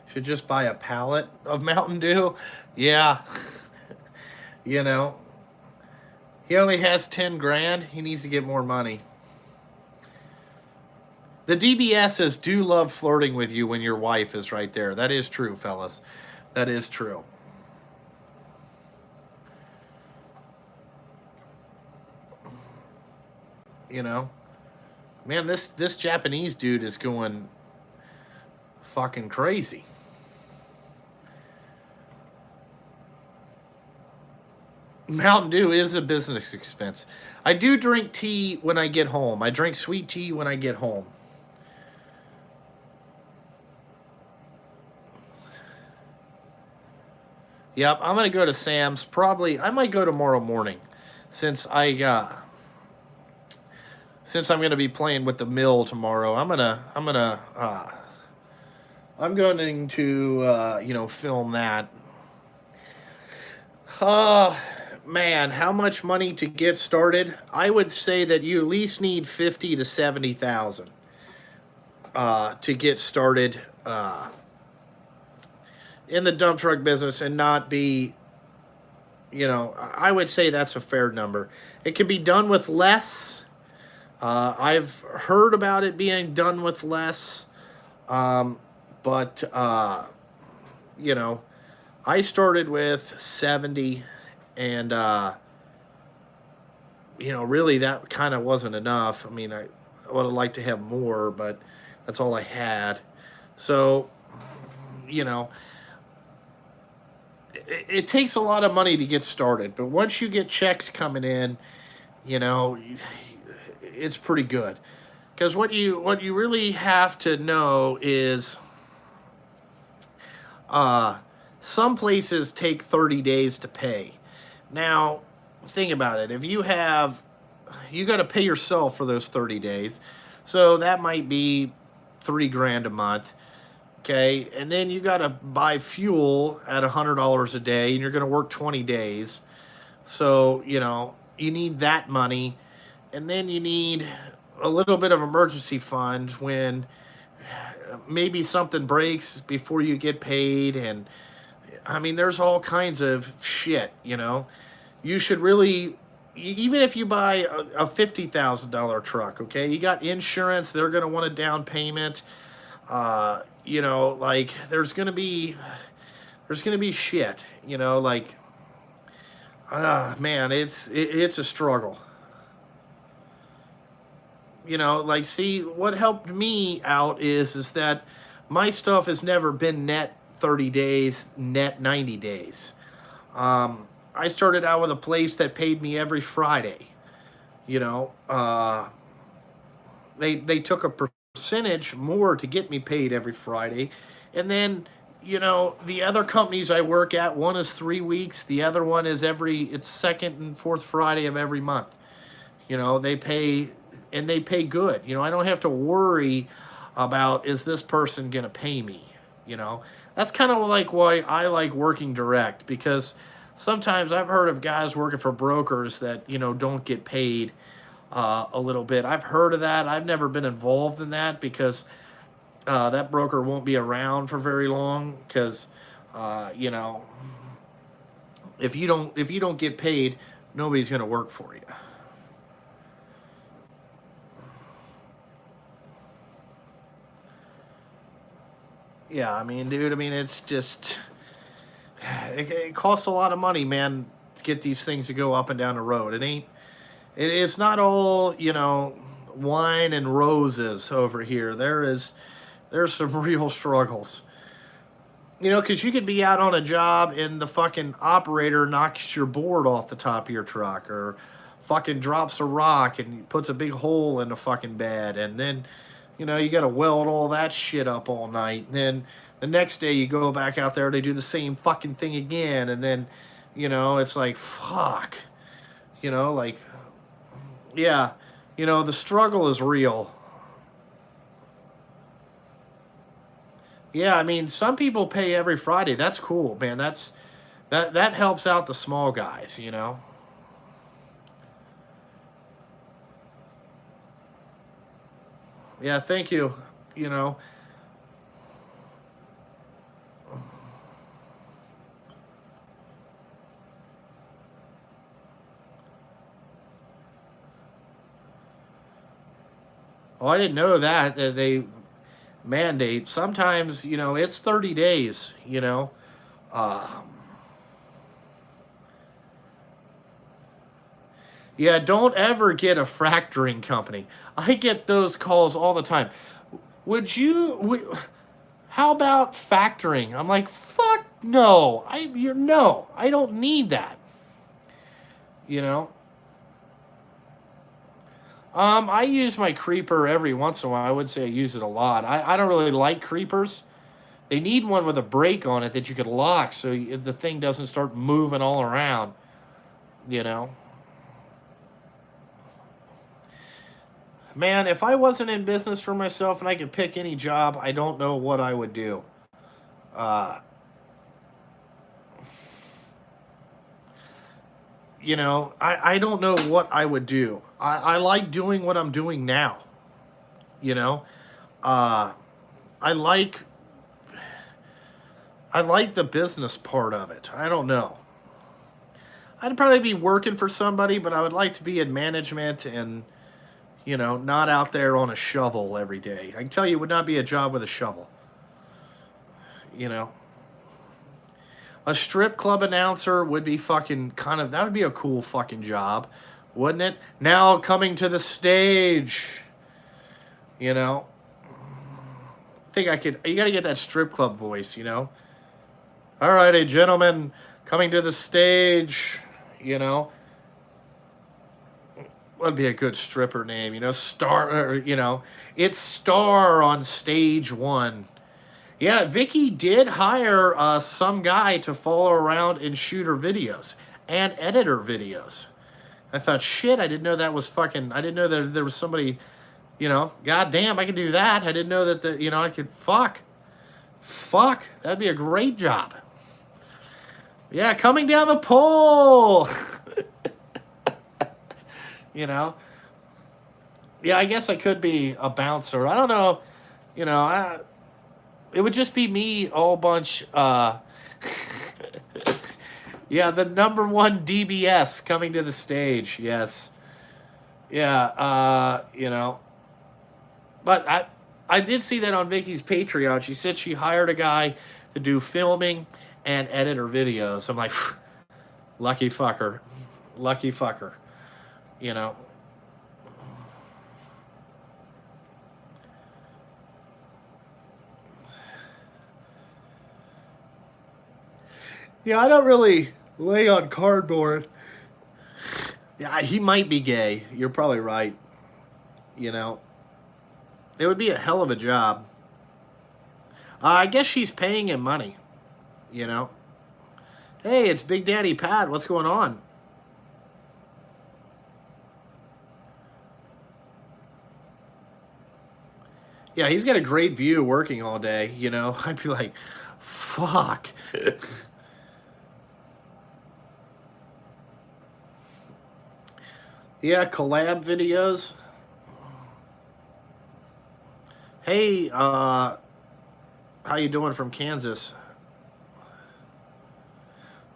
Should just buy a pallet of Mountain Dew. Yeah, you know, he only has 10 grand. He needs to get more money. The DBSs do love flirting with you when your wife is right there. That is true, fellas. That is true. You know, man, this Japanese dude is going fucking crazy. Mountain Dew is a business expense. I do drink tea when I get home. I drink sweet tea when I get home. Yep, I'm gonna go to Sam's. Probably, I might go tomorrow morning, since I'm gonna be playing with the mill tomorrow. I'm going to film that. Uh Man, how much money to get started? I would say that you at least need 50 to 70,000 to get started in the dump truck business and not be, I would say that's a fair number. It can be done with less. I've heard about it being done with less, but I started with 70, and really that kind of wasn't enough. I mean, I would have liked to have more, but that's all I had. So, it takes a lot of money to get started, but once you get checks coming in, you know, it's pretty good. Because what you really have to know is, some places take 30 days to pay. Now, think about it. If you have, you got to pay yourself for those 30 days. So that might be 3 grand a month. Okay. And then you got to buy fuel at $100 a day and you're going to work 20 days. So, you need that money. And then you need a little bit of emergency fund when maybe something breaks before you get paid. And I mean, there's all kinds of shit, You should really, even if you buy a $50,000 truck, okay, you got insurance, they're going to want a down payment. Like there's going to be shit, like, man, it's a struggle. Like, see, what helped me out is that my stuff has never been net 30 days, net 90 days. I started out with a place that paid me every Friday. They took a percentage more to get me paid every Friday. And then, the other companies I work at, one is 3 weeks, the other one is it's second and fourth Friday of every month. They pay, and they pay good. I don't have to worry about, is this person going to pay me? That's kind of like why I like working direct, because sometimes I've heard of guys working for brokers that, don't get paid a little bit. I've heard of that. I've never been involved in that because that broker won't be around for very long because, if you don't get paid, nobody's going to work for you. Yeah, I mean, dude, it's just, it costs a lot of money, man, to get these things to go up and down the road. It's not all, wine and roses over here. There's some real struggles. Because you could be out on a job and the fucking operator knocks your board off the top of your truck, or fucking drops a rock and puts a big hole in the fucking bed, and then, you got to weld all that shit up all night. And then the next day you go back out there, they do the same fucking thing again. And then, it's like, fuck. Like, yeah, the struggle is real. Yeah, I mean, some people pay every Friday. That's cool, man. That helps out the small guys, Yeah, thank you. Oh, I didn't know that they mandate. Sometimes, it's 30 days, Um, yeah, don't ever get a fracturing company. I get those calls all the time. How about factoring? I'm like, fuck no. No, I don't need that. You know? I use my creeper every once in a while. I would say I use it a lot. I don't really like creepers. They need one with a brake on it that you could lock so the thing doesn't start moving all around, you know? Man, if I wasn't in business for myself and I could pick any job, I don't know what I would do. Uh, I don't know what I would do. I like doing what I'm doing now. You know, uh, I like I like the business part of it. I don't know. I'd probably be working for somebody, but I would like to be in management and not out there on a shovel every day. I can tell you, it would not be a job with a shovel. You know, a strip club announcer would be fucking that would be a cool fucking job, wouldn't it? Now coming to the stage, you know. I think you got to get that strip club voice, All right, a gentleman coming to the stage, Would be a good stripper name, Star, it's Star on stage one. Yeah, Vicky did hire some guy to follow around and shoot her videos and edit her videos. I thought, shit, I didn't know that was fucking, I didn't know that there was somebody, you know, goddamn, I could do that. I didn't know that, you know, I could, fuck, that'd be a great job. Yeah, coming down the pole. You know? Yeah, I guess I could be a bouncer. I don't know. You know, it would just be me, a whole bunch. Yeah, the #1 DBS coming to the stage. Yes. Yeah, you know. But I did see that on Vicky's Patreon. She said she hired a guy to do filming and edit her videos. I'm like, lucky fucker. Lucky fucker. You know. Yeah, I don't really lay on cardboard. Yeah, he might be gay. You're probably right. You know. It would be a hell of a job. I guess she's paying him money. You know. Hey, it's Big Daddy Pat. What's going on? Yeah, he's got a great view working all day, you know. I'd be like, fuck. Yeah, collab videos. Hey, how you doing from Kansas?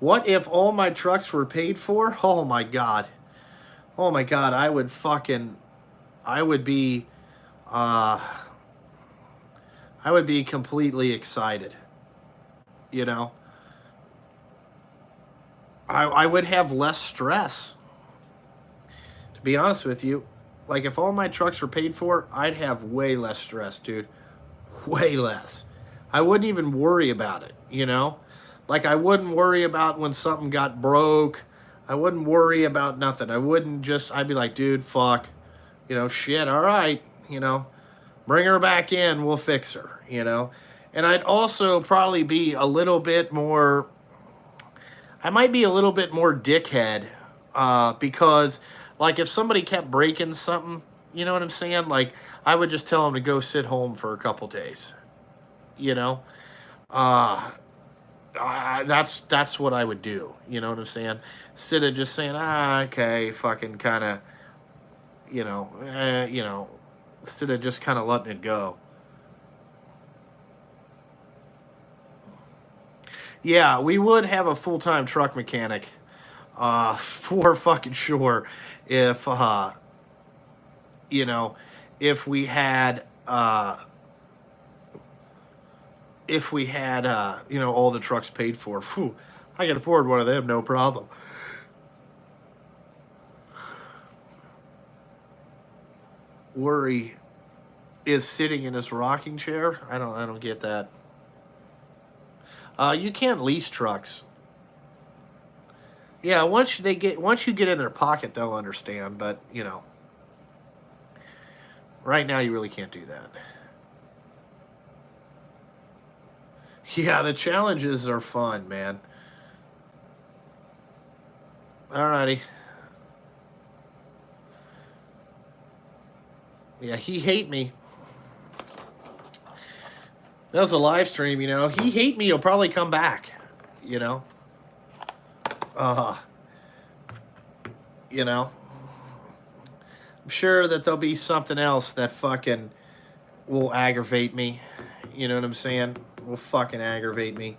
What if all my trucks were paid for? Oh my god. Oh my god, I would be uh I would be completely excited. You know? I would have less stress. To be honest with you, like if all my trucks were paid for, I'd have way less stress, dude. Way less. I wouldn't even worry about it, you know? Like I wouldn't worry about when something got broke. I wouldn't worry about nothing. I'd be like, dude, fuck. You know, shit, all right, you know. Bring her back in, we'll fix her, you know? And I'd also probably be a little bit more, I might be a little bit more dickhead because like if somebody kept breaking something, you know what I'm saying? Like I would just tell them to go sit home for a couple days, you know? That's what I would do, you know what I'm saying? Instead of just saying, okay, fucking kind of, you know, instead of just kind of letting it go. Yeah, we would have a full-time truck mechanic, for fucking sure, if you know, if we had you know, all the trucks paid for. Whew, I can afford one of them, no problem. Worry is sitting in his rocking chair. I don't get that. You can't lease trucks. Yeah, once you get in their pocket, they'll understand. But you know, right now you really can't do that. Yeah, the challenges are fun, man. Alrighty. Yeah, he hate me. That was a live stream, you know. He hate me, he'll probably come back, you know. You know. I'm sure that there'll be something else that fucking will aggravate me. You know what I'm saying? Will fucking aggravate me.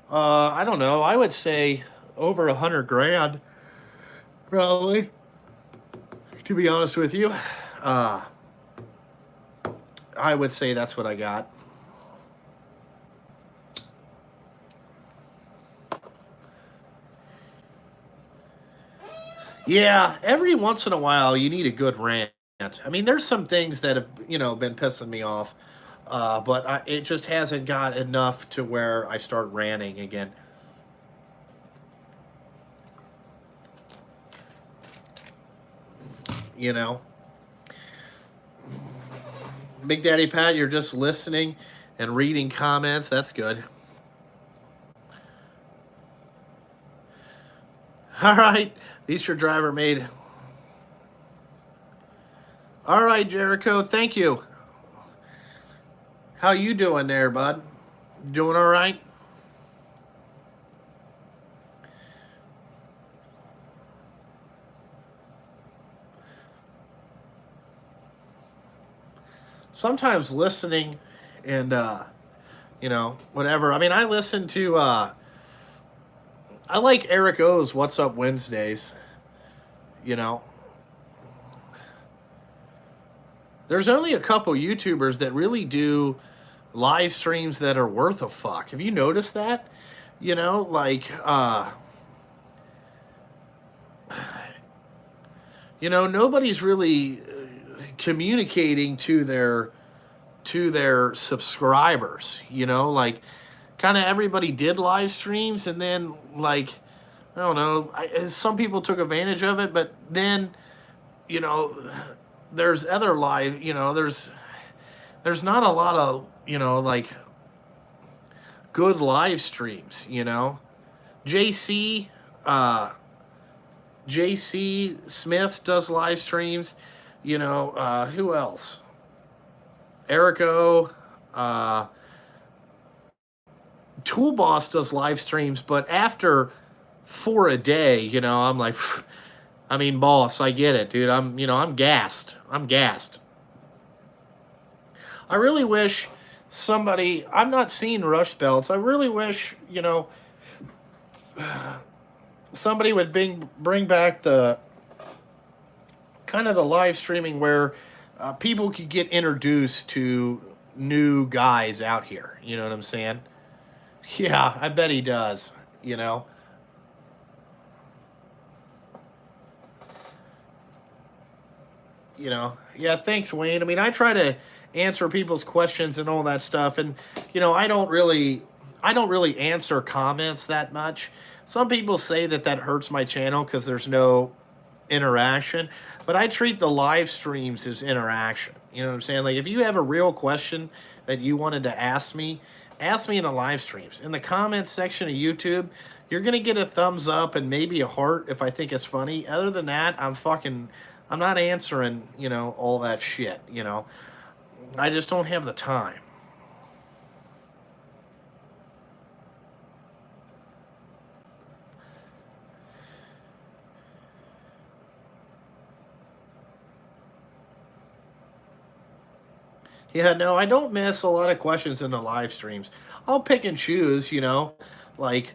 I don't know. I would say over 100 grand, probably. To be honest with you, I would say that's what I got. Yeah, every once in a while you need a good rant. I mean, there's some things that have, you know, been pissing me off, but it just hasn't got enough to where I start ranting again. You know? Big Daddy Pat, you're just listening and reading comments. That's good. All right. At least your driver made. All right, Jericho. Thank you. How you doing there, bud? Doing all right? Sometimes listening and whatever. I mean, I listen to I like Eric O's What's Up Wednesdays, you know. There's only a couple YouTubers that really do live streams that are worth a fuck. Have you noticed that? You know, like nobody's really communicating to their subscribers, like kind of everybody did live streams, and then like I don't know, some people took advantage of it, but then you know there's other live, there's not a lot of like good live streams. JC JC Smith does live streams. Who else? Erico, Tool Boss does live streams, but after 4 a day, I'm like, I mean, boss, I get it, dude. I'm gassed. I'm gassed. I really wish I'm not seeing rush belts. I really wish, somebody would bring back the kind of the live streaming where people could get introduced to new guys out here. You know what I'm saying? Yeah, I bet he does. Yeah, thanks, Wayne. I mean, I try to answer people's questions and all that stuff, and I don't really answer comments that much. Some people say that hurts my channel because there's no interaction, but I treat the live streams as interaction. You know what I'm saying? Like, if you have a real question that you wanted to ask me in the live streams. In the comments section of YouTube, you're gonna get a thumbs up and maybe a heart if I think it's funny. Other than that, I'm not answering, all that shit. I just don't have the time. Yeah, no, I don't miss a lot of questions in the live streams. I'll pick and choose, like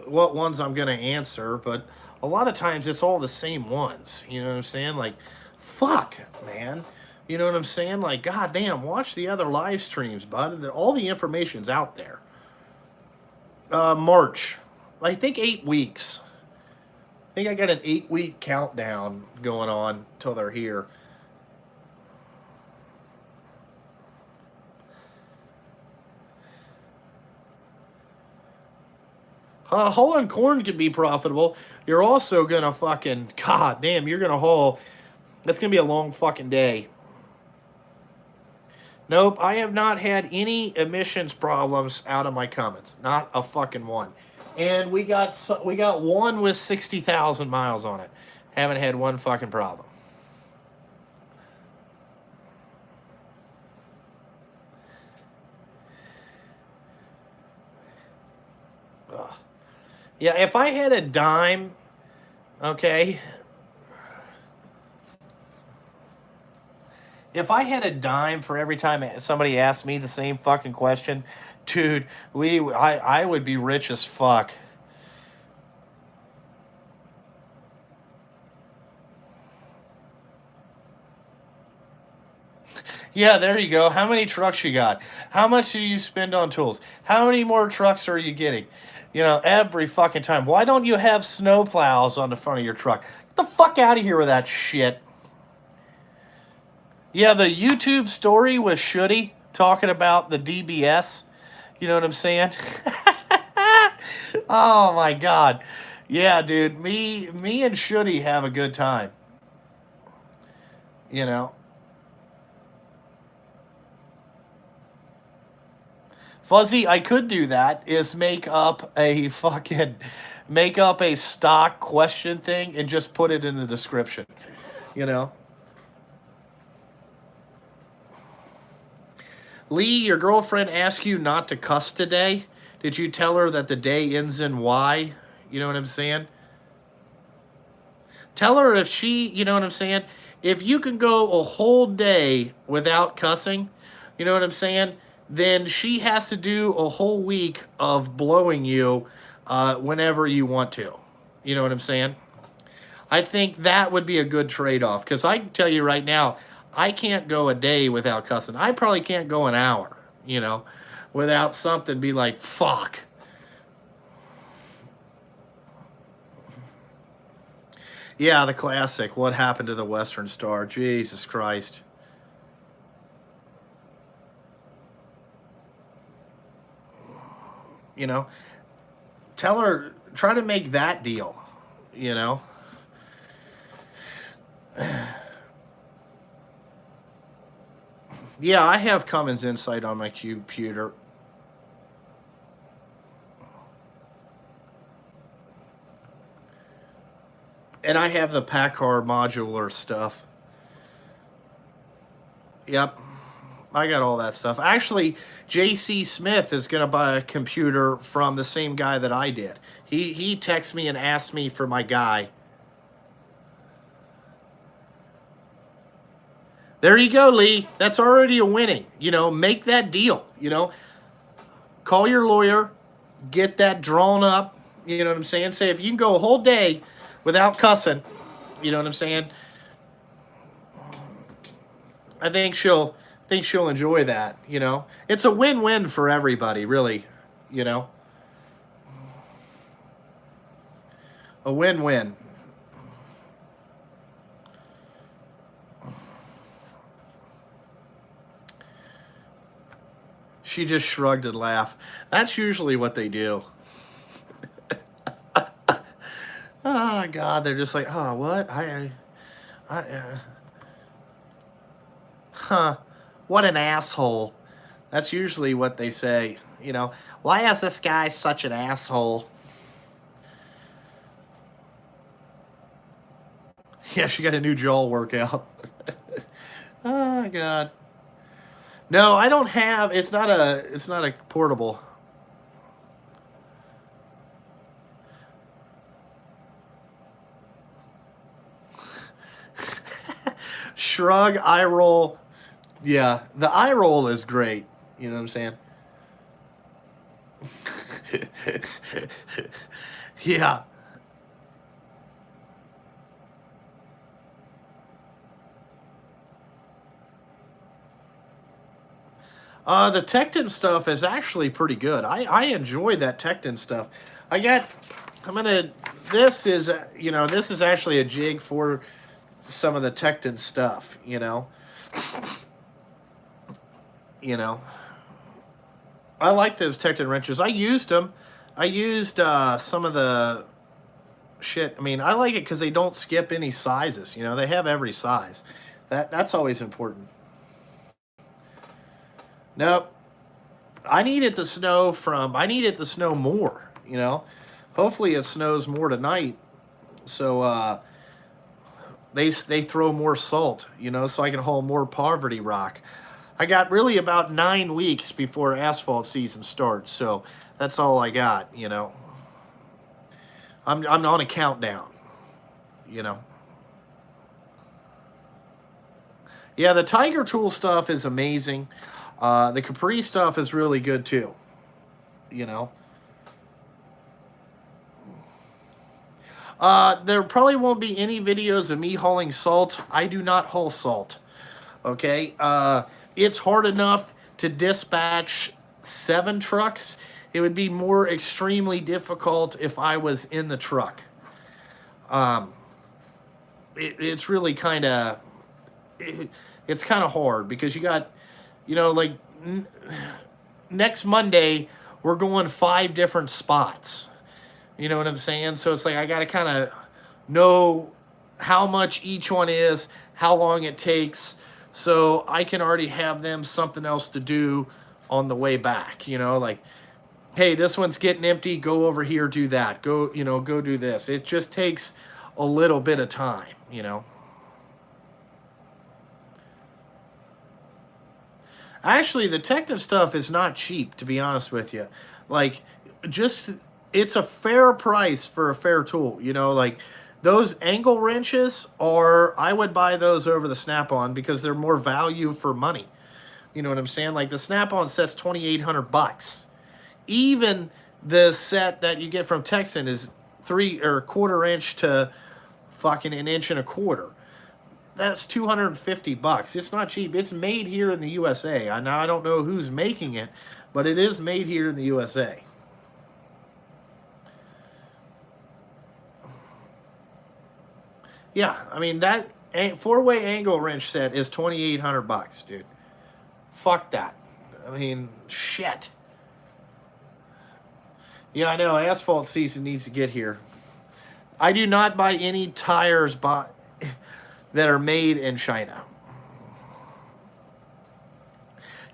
what ones I'm going to answer, but a lot of times it's all the same ones. You know what I'm saying? Like, fuck, man. You know what I'm saying? Like, goddamn, watch the other live streams, bud. All the information's out there. March. I think 8 weeks. I think I got an 8-week countdown going on till they're here. Hauling corn could be profitable. You're also gonna fucking, god damn, you're gonna haul. That's gonna be a long fucking day. Nope, I have not had any emissions problems out of my Cummins. Not a fucking one. And we got one with 60,000 miles on it. Haven't had one fucking problem. Ugh. Yeah, if I had a dime, okay. If I had a dime for every time somebody asked me the same fucking question, dude, I would be rich as fuck. Yeah, there you go. How many trucks you got? How much do you spend on tools? How many more trucks are you getting? Every fucking time. Why don't you have snow plows on the front of your truck? Get the fuck out of here with that shit. Yeah, the YouTube story with Shuddy talking about the DBS. You know what I'm saying? Oh my god. Yeah, dude. Me and Shuddy have a good time. Fuzzy, I could do that, is make up a stock question thing and just put it in the description. You know? Lee, your girlfriend asked you not to cuss today. Did you tell her that the day ends in Y? You know what I'm saying? Tell her if she, you know what I'm saying? If you can go a whole day without cussing, you know what I'm saying? Then she has to do a whole week of blowing you whenever you want to. You know what I'm saying? I think that would be a good trade-off, because I can tell you right now, I can't go a day without cussing. I probably can't go an hour, you know, without something be like, fuck. Yeah, the classic. What happened to the Western Star? Jesus Christ. You know, tell her, try to make that deal, you know. Yeah, I have Cummins Insight on my computer. And I have the Packard modular stuff. Yep. I got all that stuff. Actually, J.C. Smith is going to buy a computer from the same guy that I did. He texted me and asked me for my guy. There you go, Lee. That's already a winning. You know, make that deal. You know, call your lawyer, get that drawn up. You know what I'm saying? Say, if you can go a whole day without cussing, you know what I'm saying? I think she'll enjoy that, you know. It's a win-win for everybody, really, you know. A win-win. She just shrugged and laughed. That's usually what they do. Oh, God, they're just like, oh, what? Huh, what an asshole. That's usually what they say, you know. Why is this guy such an asshole? Yeah, she got a new jaw workout. Oh, God. No, I don't have, it's not a portable. Shrug, eye roll. Yeah, the eye roll is great. You know what I'm saying? Yeah. The Tecton stuff is actually pretty good. I enjoy that Tecton stuff. This is, you know, this is actually a jig for some of the Tecton stuff, you know. You know. I like those Tecton wrenches. I used them. I used some of the shit. I mean, I like it because they don't skip any sizes. You know, they have every size. That's always important. Nope. I needed the snow more, you know. Hopefully it snows more tonight. So they throw more salt, you know, so I can haul more poverty rock. I got really about 9 weeks before asphalt season starts, so that's all I got, you know. I'm on a countdown, you know. Yeah, the Tiger Tool stuff is amazing. The Capri stuff is really good too, you know. There probably won't be any videos of me hauling salt. I do not haul salt, okay? It's hard enough to dispatch 7 trucks. It would be more extremely difficult if I was in the truck. It's really kind of, it's kind of hard because you got, you know, like next Monday, we're going 5 different spots. You know what I'm saying? So it's like I got to kind of know how much each one is, how long it takes, so I can already have them something else to do on the way back, you know, like, hey, this one's getting empty, go over here, do that. Go, you know, go do this. It just takes a little bit of time, you know. Actually, the Tecton stuff is not cheap, to be honest with you. Like, just it's a fair price for a fair tool. You know, like those angle wrenches are, I would buy those over the Snap-on because they're more value for money. You know what I'm saying? Like the Snap-on set's $2,800. Even the set that you get from Texan is 3 or 1/4 inch to fucking 1 1/4 inch. That's $250. It's not cheap. It's made here in the USA. Now I don't know who's making it, but it is made here in the USA. Yeah, I mean that 4-way angle wrench set is $2,800, dude. Fuck that. I mean, shit. Yeah, I know. Asphalt season needs to get here. I do not buy any tires that are made in China.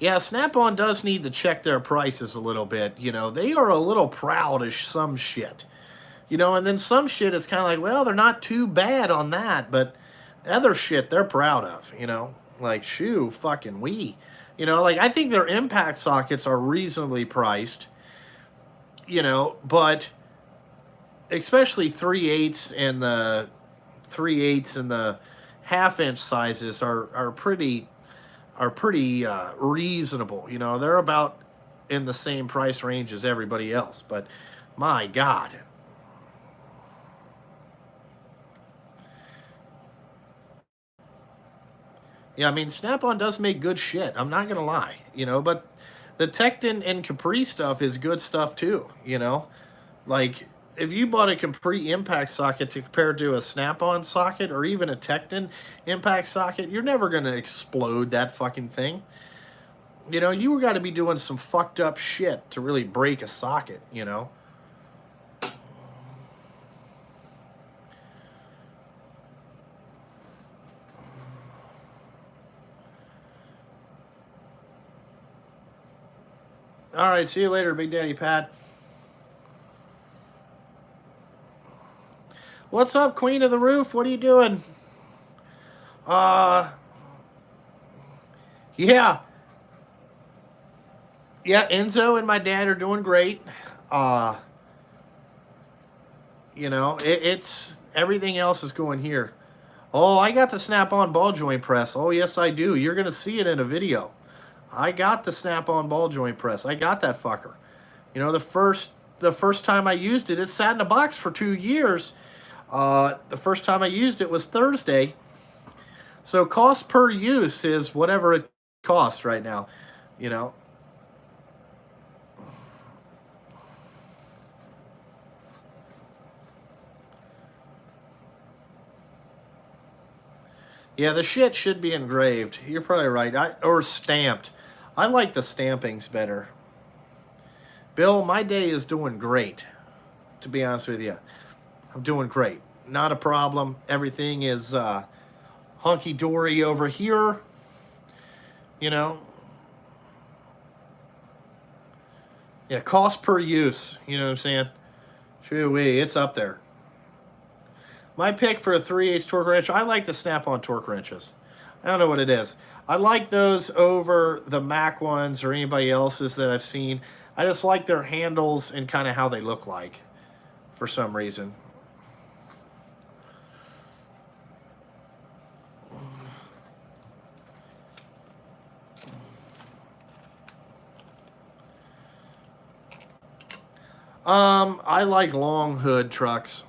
Yeah, Snap-on does need to check their prices a little bit. You know, they are a little proud of some shit. You know, and then some shit is kind of like, well, they're not too bad on that, but other shit they're proud of, you know? Like, shoo, fucking we. You know, like, I think their impact sockets are reasonably priced, you know, but especially 3/8 and the 3/8 and the 1/2 inch sizes are pretty reasonable. You know, they're about in the same price range as everybody else. But my God. Yeah, I mean, Snap-on does make good shit. I'm not going to lie, you know, but the Tecton and Capri stuff is good stuff too, you know? Like, if you bought a Capri impact socket to compare to a Snap-on socket or even a Tecton impact socket, you're never going to explode that fucking thing. You know, you got to be doing some fucked up shit to really break a socket, you know? All right, see you later, Big Daddy Pat. What's up, Queen of the Roof? What are you doing? Yeah. Yeah, Enzo and my dad are doing great. You know, it's everything else is going here. Oh, I got the Snap-on ball joint press. Oh, yes, I do. You're going to see it in a video. I got the Snap-on ball joint press. I got that fucker. You know, the first time I used it, it sat in a box for 2 years. The first time I used it was Thursday. So cost per use is whatever it costs right now, you know. Yeah, the shit should be engraved. You're probably right. Or stamped. I like the stampings better. Bill, my day is doing great, to be honest with you. I'm doing great. Not a problem. Everything is hunky-dory over here. You know. Yeah, cost per use. You know what I'm saying? Shoo-wee, it's up there. My pick for a 3/8 torque wrench, I like the Snap-on torque wrenches. I don't know what it is. I like those over the Mac ones or anybody else's that I've seen. I just like their handles and kind of how they look like for some reason. I like long hood trucks.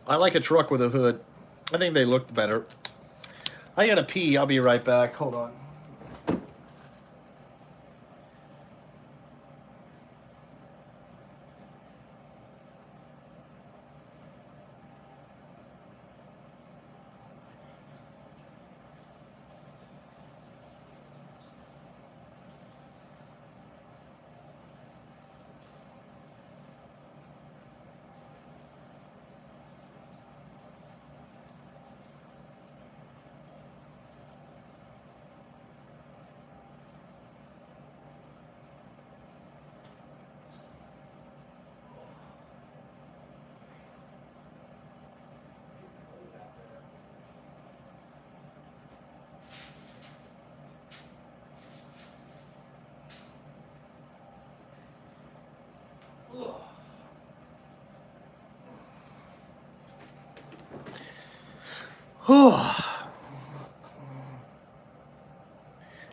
I like a truck with a hood. I think they look better. I gotta pee. I'll be right back. Hold on.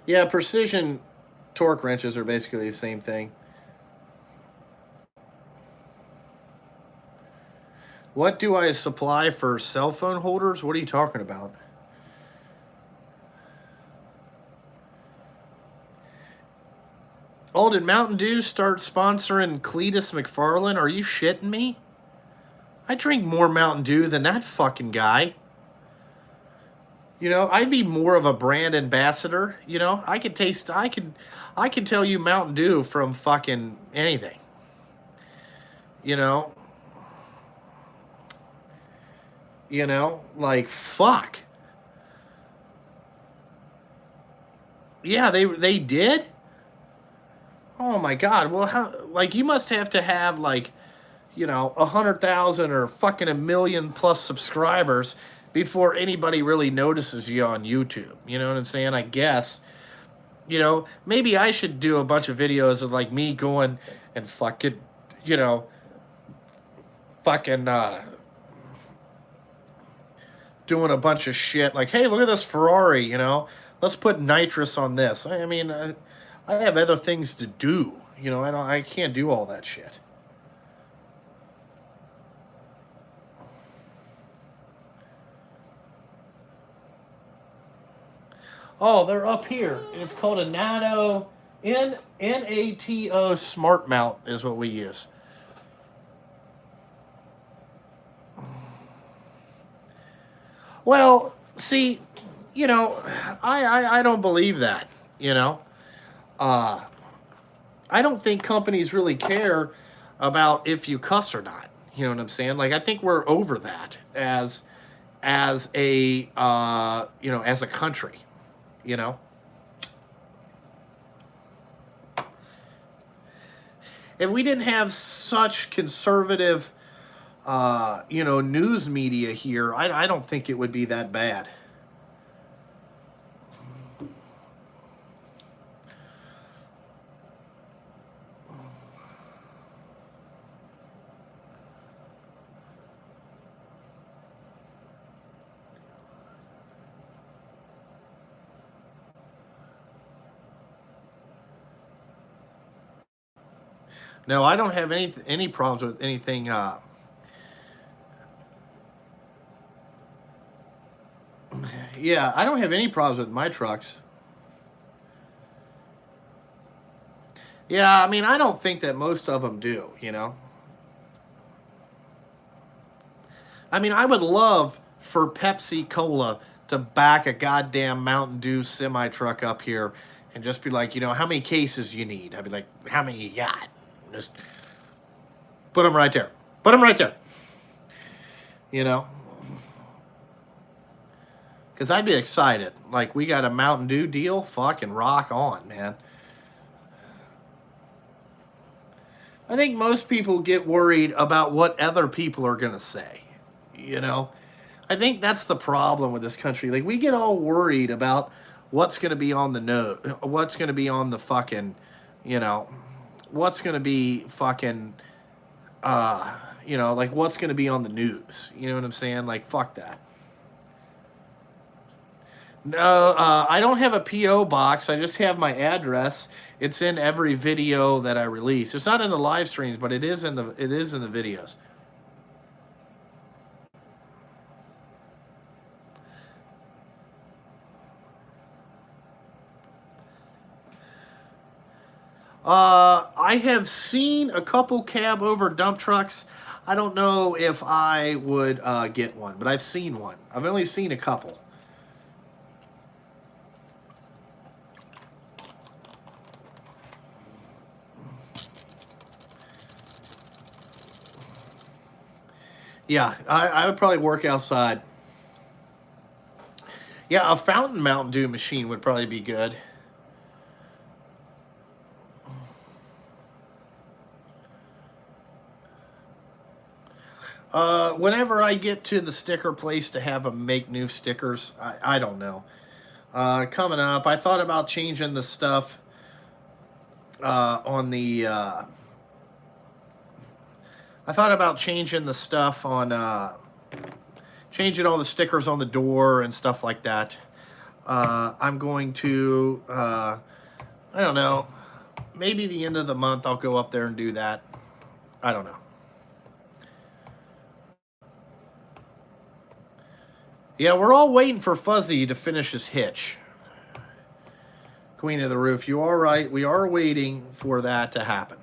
Yeah, precision torque wrenches are basically the same thing. What do I supply for cell phone holders? What are you talking about? Oh, did Mountain Dew start sponsoring Cletus McFarlane? Are you shitting me? I drink more Mountain Dew than that fucking guy. You know, I'd be more of a brand ambassador. You know, I can tell you Mountain Dew from fucking anything. You know, like fuck. Yeah, they did. Oh my god. Well, how? Like you must have to have like, 100,000 or fucking a million plus subscribers before anybody really notices you on YouTube. You know what I'm saying? I guess. Maybe I should do a bunch of videos of like me going and fucking, you know, fucking doing a bunch of shit. Like, hey, look at this Ferrari. Let's put nitrous on this. I mean, I have other things to do. I can't do all that shit. Oh, they're up here. It's called a NATO NATO smart mount is what we use. Well, see, I don't believe that. Uh, I don't think companies really care about if you cuss or not. You know what I'm saying? Like I think we're over that as a as a country. You know. If we didn't have such conservative news media here, I don't think it would be that bad. No, I don't have any problems with anything. Yeah, I don't have any problems with my trucks. Yeah, I mean, I don't think that most of them do. I mean, I would love for Pepsi Cola to back a goddamn Mountain Dew semi truck up here and just be like, how many cases you need? I'd be like, how many you got? Just put them right there. Put them right there. Because I'd be excited. Like, we got a Mountain Dew deal? Fucking rock on, man. I think most people get worried about what other people are going to say. I think that's the problem with this country. Like, we get all worried about what's going to be on the note, what's going to be on the fucking, what's going to be fucking, like what's going to be on the news. You know what I'm saying? Like, fuck that. No, I don't have a PO box. I just have my address. It's in every video that I release. It's not in the live streams, but it is in the videos. I have seen a couple cab over dump trucks. I don't know if I would get one, but I've seen one. I've only seen a couple. Yeah, I would probably work outside. Yeah, a fountain Mountain Dew machine would probably be good. Whenever I get to the sticker place to have them make new stickers, I don't know. Coming up, I thought about changing the stuff on the. I thought about changing the stuff on changing all the stickers on the door and stuff like that. I'm going to, I don't know, maybe the end of the month I'll go up there and do that. I don't know. Yeah, we're all waiting for Fuzzy to finish his hitch. Queen of the Roof, you are right. We are waiting for that to happen.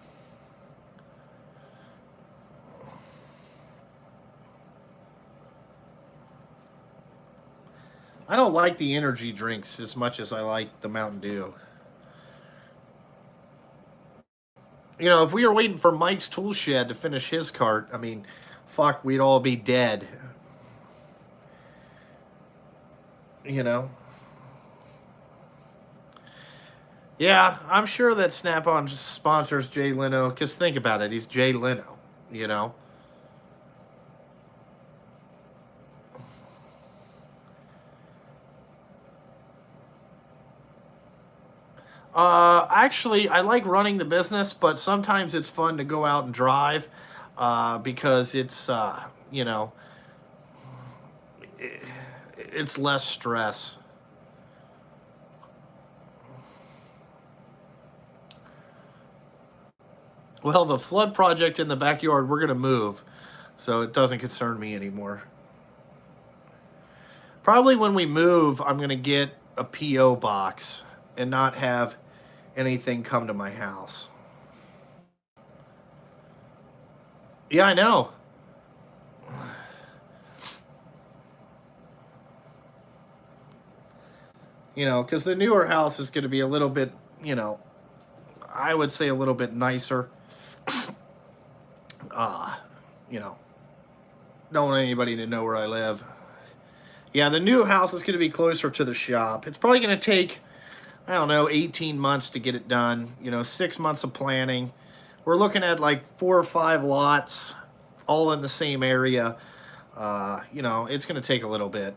I don't like the energy drinks as much as I like the Mountain Dew. You know, if we were waiting for Mike's tool shed to finish his cart, I mean, fuck, we'd all be dead. You know? Yeah, I'm sure that Snap-on sponsors Jay Leno, because think about it, he's Jay Leno, you know? Actually, I like running the business, but sometimes it's fun to go out and drive because it's, you know, it's less stress. Well, the flood project in the backyard, we're going to move, so it doesn't concern me anymore. Probably when we move, I'm going to get a P.O. box and not have anything come to my house. Yeah, I know. You know, because the newer house is going to be a little bit, you know, I would say a little bit nicer. You know, don't want anybody to know where I live. Yeah, the new house is going to be closer to the shop. It's probably going to take, I don't know, 18 months to get it done. You know, 6 months of planning. We're looking at like 4 or 5 lots, all in the same area. You know, it's going to take a little bit.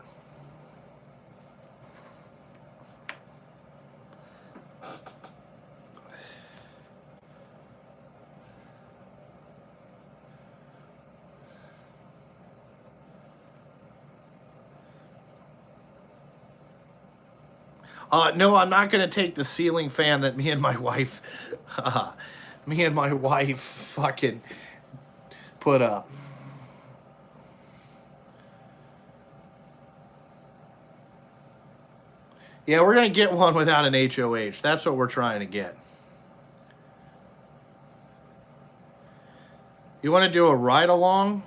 No, I'm not going to take the ceiling fan that me and my wife fucking put up. Yeah, we're going to get one without an HOH. That's what we're trying to get. You want to do a ride along?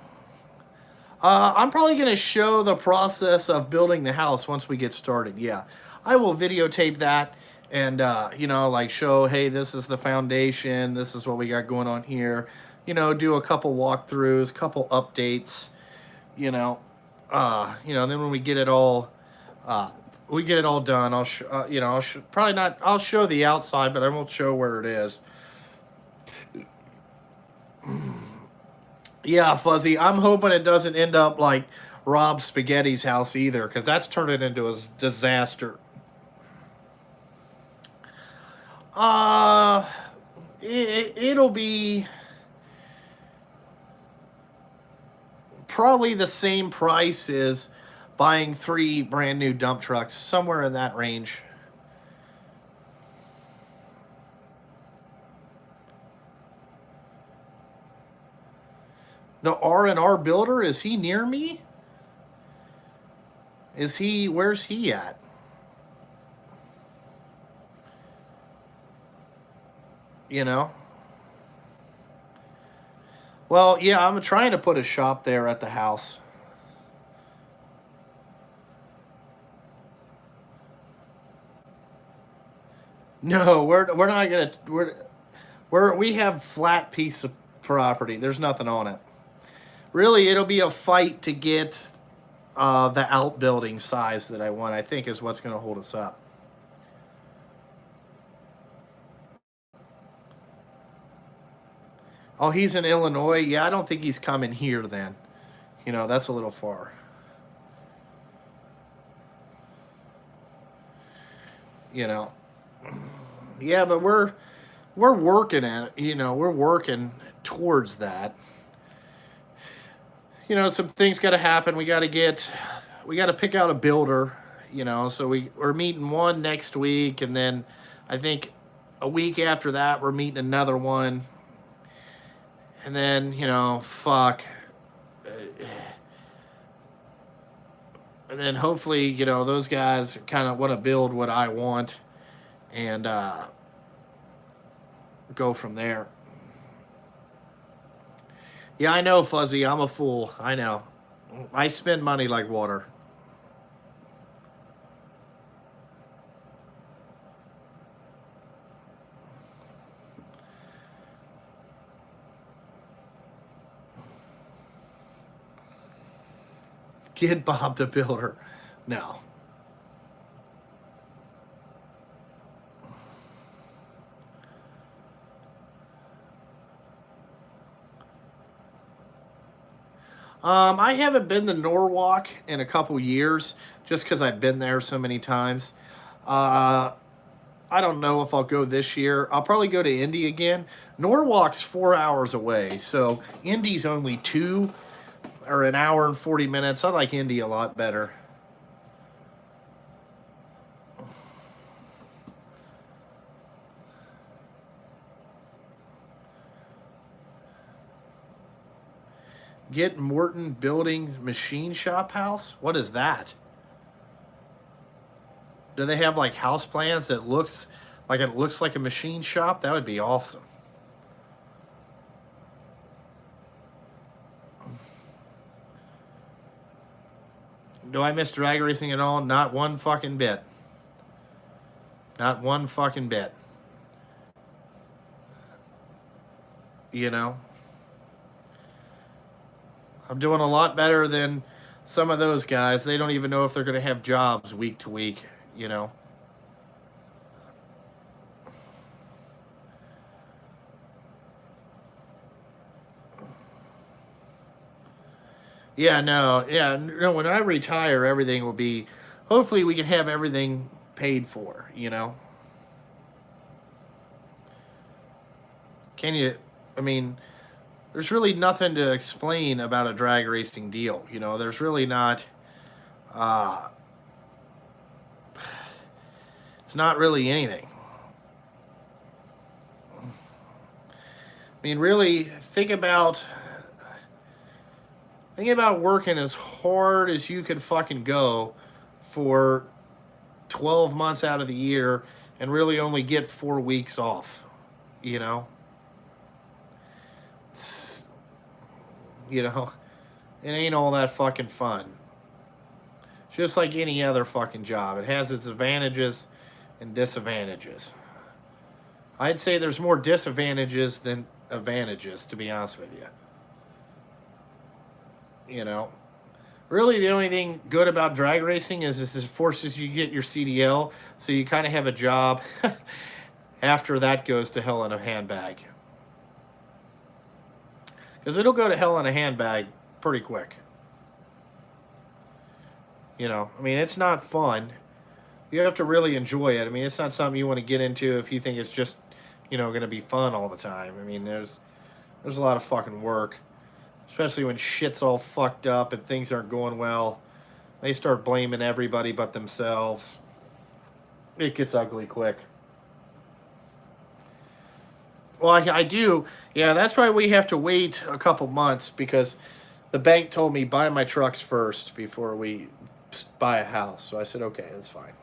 I'm probably going to show the process of building the house once we get started. Yeah, I will videotape that and, you know, like show, hey, this is the foundation. This is what we got going on here. You know, do a couple walkthroughs, couple updates, you know, then when we get it all, done, I'll, you know, probably not, I'll show the outside, but I won't show where it is. Yeah, Fuzzy, I'm hoping it doesn't end up like Rob Spaghetti's house either, because that's turning into a disaster. It'll be probably the same price as buying 3 brand new dump trucks, somewhere in that range. The R&R builder, is he near me? Where's he at? You know? Well, yeah, I'm trying to put a shop there at the house. No, we're not gonna we have flat piece of property. There's nothing on it. Really, it'll be a fight to get the outbuilding size that I want, I think, is what's going to hold us up. Oh, he's in Illinois? Yeah, I don't think he's coming here then. You know, that's a little far. You know. Yeah, but we're working at it. You know, we're working towards that. you know, some things got to happen. We got to pick out a builder, you know. So we're meeting one next week, and then I think a week after that we're meeting another one, and then you know, fuck, and then hopefully you know those guys kind of want to build what I want, and go from there. Yeah, I know, Fuzzy. I'm a fool. I know. I spend money like water. Get Bob the Builder. No. I haven't been to Norwalk in a couple years just because I've been there so many times. Uh, I don't know if I'll go this year. I'll probably go to Indy again. Norwalk's 4 hours away, so Indy's only two or an hour and 40 minutes. I like Indy a lot better. Get Morton Building Machine Shop House? What is that? Do they have like house plans that looks like a machine shop? That would be awesome. Do I miss drag racing at all? Not one fucking bit. Not one fucking bit. You know? I'm doing a lot better than some of those guys. They don't even know if they're going to have jobs week to week, you know? Yeah, no. Yeah, no, when I retire, everything will be, hopefully we can have everything paid for, you know? Can you, I mean, there's really nothing to explain about a drag racing deal, you know? There's really not, uh, it's not really anything. I mean, really, think about working as hard as you could fucking go for 12 months out of the year and really only get 4 weeks off, you know? You know, it ain't all that fucking fun. Just like any other fucking job, it has its advantages and disadvantages. I'd say there's more disadvantages than advantages, to be honest with you. You know, really the only thing good about drag racing is it forces you to get your CDL, so you kind of have a job after that goes to hell in a handbag. Because it'll go to hell in a handbag pretty quick. You know, I mean, it's not fun. You have to really enjoy it. I mean, it's not something you want to get into if you think it's just, you know, going to be fun all the time. I mean, there's a lot of fucking work, especially when shit's all fucked up and things aren't going well. They start blaming everybody but themselves. It gets ugly quick. Well, I do. Yeah, that's why we have to wait a couple months because the bank told me buy my trucks first before we buy a house. So I said, okay, that's fine.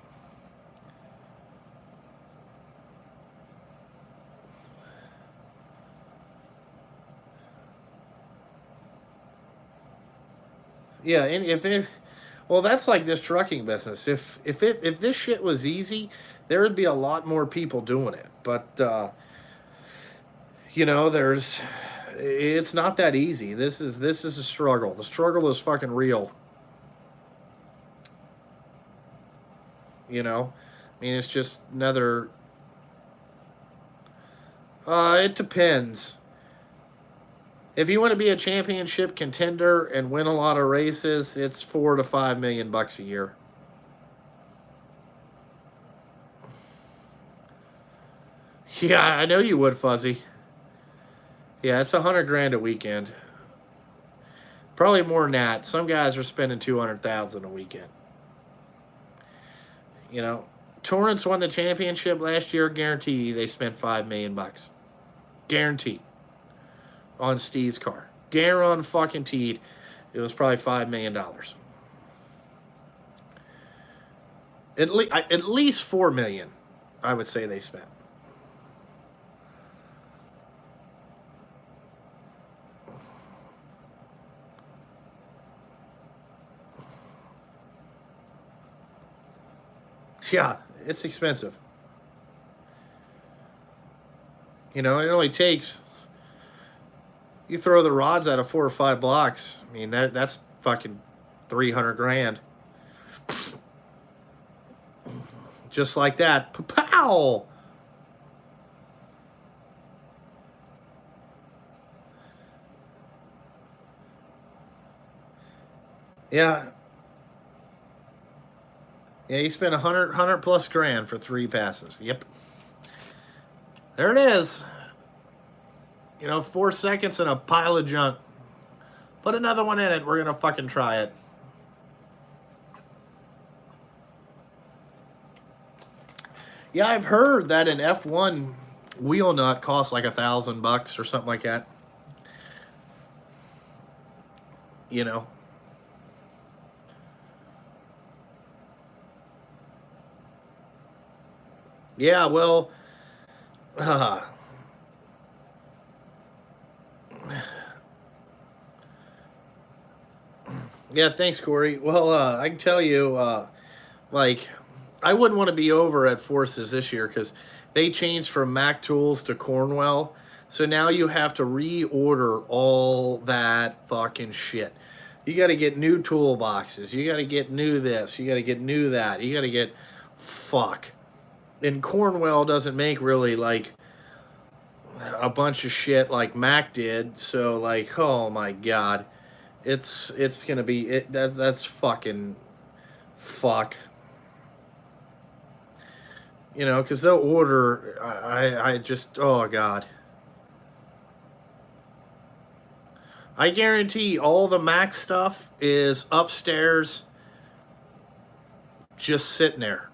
Yeah, and if it, well, that's like this trucking business. If this shit was easy, there would be a lot more people doing it. But you know, it's not that easy. This is a struggle. The struggle is fucking real. You know, I mean, it's just another. It depends. If you want to be a championship contender and win a lot of races, it's $4 to $5 million a year. Yeah, I know you would, Fuzzy. Yeah, it's 100 grand a weekend. Probably more than that. Some guys are spending $200,000 a weekend. You know, Torrance won the championship last year. Guarantee they spent $5 million. Guaranteed on Steve's car. Guaranteed it was probably $5 million. At least $4 million, I would say they spent. Yeah, it's expensive. You know, it only takes, you throw the rods out of 4 or 5 blocks. I mean, that's fucking 300 grand. Just like that. Pow! Yeah. Yeah, you spent 100 plus grand for 3 passes. Yep. There it is. You know, 4 seconds and a pile of junk. Put another one in it. We're going to fucking try it. Yeah, I've heard that an F1 wheel nut costs like $1,000 or something like that. You know. Yeah, well, yeah, thanks, Corey. Well, I can tell you, like, I wouldn't want to be over at Forces this year because they changed from Mac Tools to Cornwell. So now you have to reorder all that fucking shit. You got to get new toolboxes. You got to get new this. You got to get new that. You got to get, fuck. And Cornwell doesn't make really like a bunch of shit like Mac did. So like, oh my god, it's gonna be that's fucking fuck. You know, because they'll order. I just, oh god. I guarantee all the Mac stuff is upstairs, just sitting there.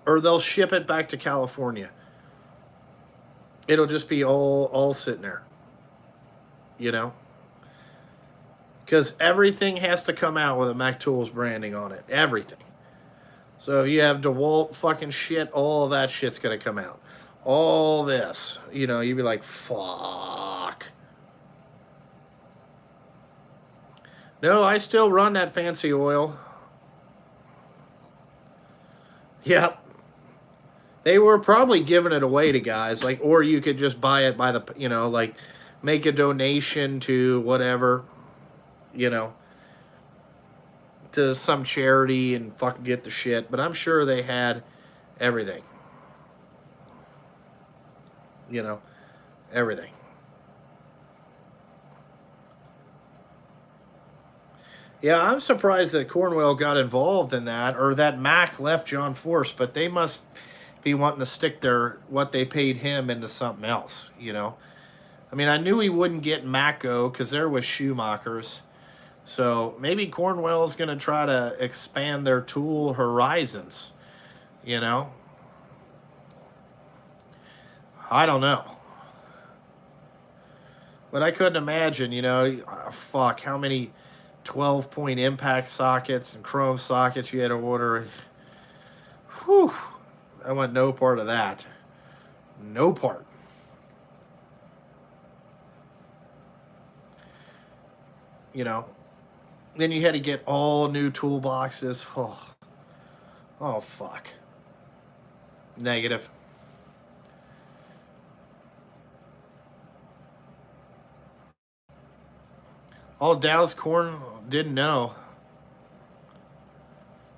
Or they'll ship it back to California. It'll just be all sitting there. You know? Because everything has to come out with a Mac Tools branding on it. Everything. So if you have DeWalt fucking shit, all that shit's going to come out. All this. You know, you'd be like, fuck. No, I still run that fancy oil. Yep. They were probably giving it away to guys, like, or you could just buy it by the, you know, like, make a donation to whatever, you know, to some charity and fucking get the shit. But I'm sure they had everything. You know, everything. Yeah, I'm surprised that Cornwell got involved in that, or that Mac left John Force, but they must be wanting to stick their what they paid him into something else, you know. I mean, I knew he wouldn't get Macco because they're with Schumacher's. So maybe Cornwell's going to try to expand their tool horizons, you know. I don't know. But I couldn't imagine, you know, fuck, how many 12-point impact sockets and chrome sockets you had to order. Whew. I want no part of that. No part. You know, then you had to get all new toolboxes. Oh, fuck. Negative. All Dow's corn didn't know.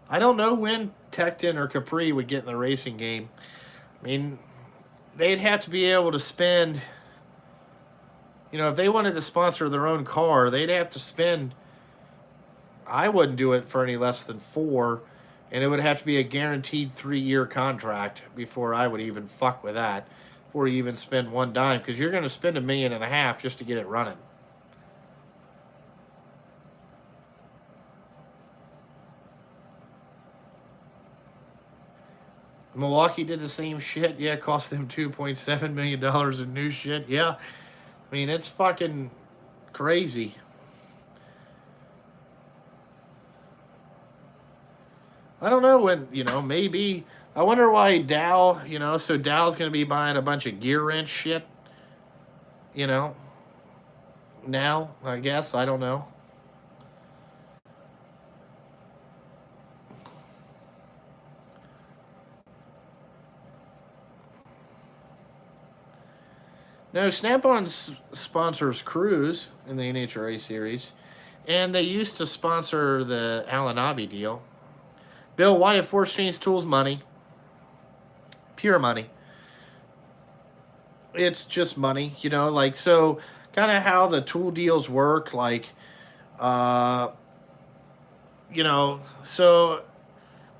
I don't know when Tecton or Capri would get in the racing game. I mean, they'd have to be able to spend, you know, if they wanted to sponsor their own car, they'd have to spend, I wouldn't do it for any less than 4, and it would have to be a guaranteed 3-year contract before I would even fuck with that, before you even spend one dime, because you're going to spend $1.5 million just to get it running. Milwaukee did the same shit. Yeah, it cost them $2.7 million in new shit. Yeah. I mean, it's fucking crazy. I don't know when, maybe. I wonder why Dow, so Dow's going to be buying a bunch of gear wrench shit, you know, now, I guess. I don't know. No, Snap-on sponsors Cruise in the NHRA series, and they used to sponsor the Alan Abbey deal. Bill, why have Force Change Tools money? Pure money. It's just money, so kind of how the tool deals work, uh, so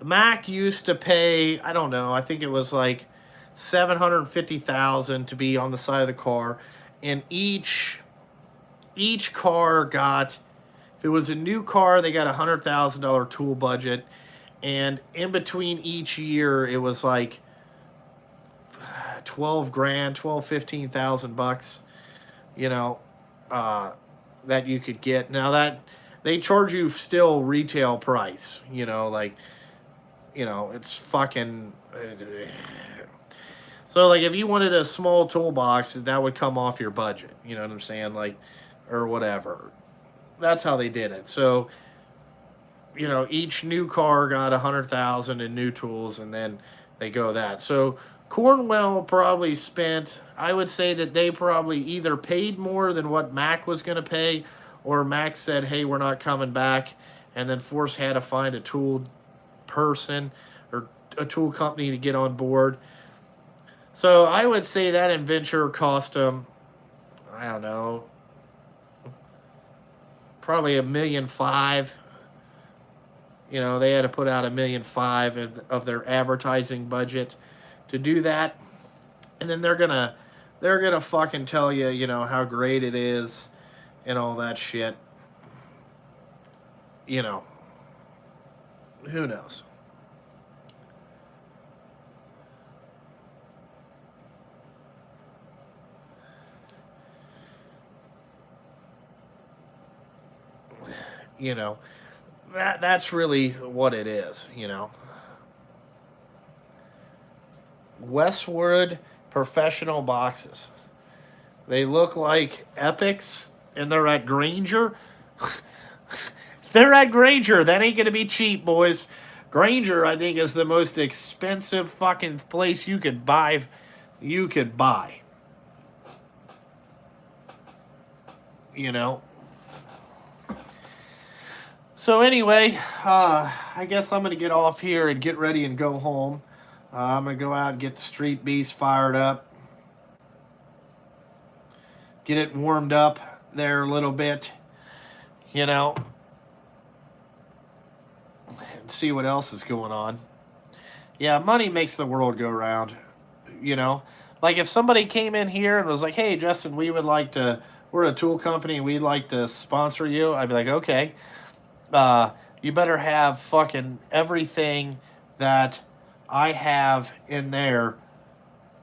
Mac used to pay, I don't know, I think it was like 750,000 to be on the side of the car, and each car got, if it was a new car, they got $100,000 tool budget, and in between each year, it was like 12 grand, 15,000 bucks, you know, that you could get. Now that they charge you still retail price, it's fucking. So like if you wanted a small toolbox, that would come off your budget. You know what I'm saying? Like, or whatever. That's how they did it. So, each new car got 100,000 in new tools, and then they go that. So Cornwell probably spent, I would say that they probably either paid more than what Mac was going to pay, or Mac said, hey, we're not coming back. And then Force had to find a tool person or a tool company to get on board. So I would say that adventure cost them, I don't know, probably $1.5 million. They had to put out $1.5 million of their advertising budget to do that, and then they're gonna fucking tell you, how great it is, and all that shit. Who knows? That's really what it is. Westwood professional boxes. They look like epics, and they're at Granger. They're at Granger. That ain't gonna be cheap, boys. Granger, I think, is the most expensive fucking place you could buy. You could buy. So anyway, I guess I'm gonna get off here and get ready and go home. I'm gonna go out and get the Street Beast fired up, get it warmed up there a little bit, and see what else is going on. Yeah, money makes the world go round. Like if somebody came in here and was like, "Hey, Justin, we're a tool company, we'd like to sponsor you," I'd be like, "Okay." You better have fucking everything that I have in there.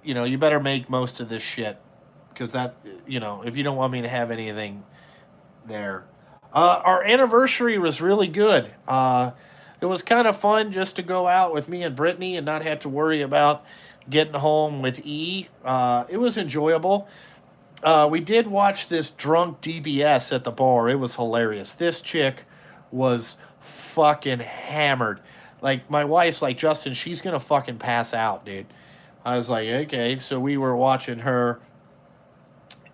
You better make most of this shit, because that, if you don't want me to have anything there. Our anniversary was really good. It was kind of fun just to go out with me and Brittany and not have to worry about getting home with E. It was enjoyable. We did watch this drunk DBS at the bar. It was hilarious. This chick was fucking hammered. Like, my wife's like, Justin, she's gonna fucking pass out, dude. I was like, okay. So we were watching her,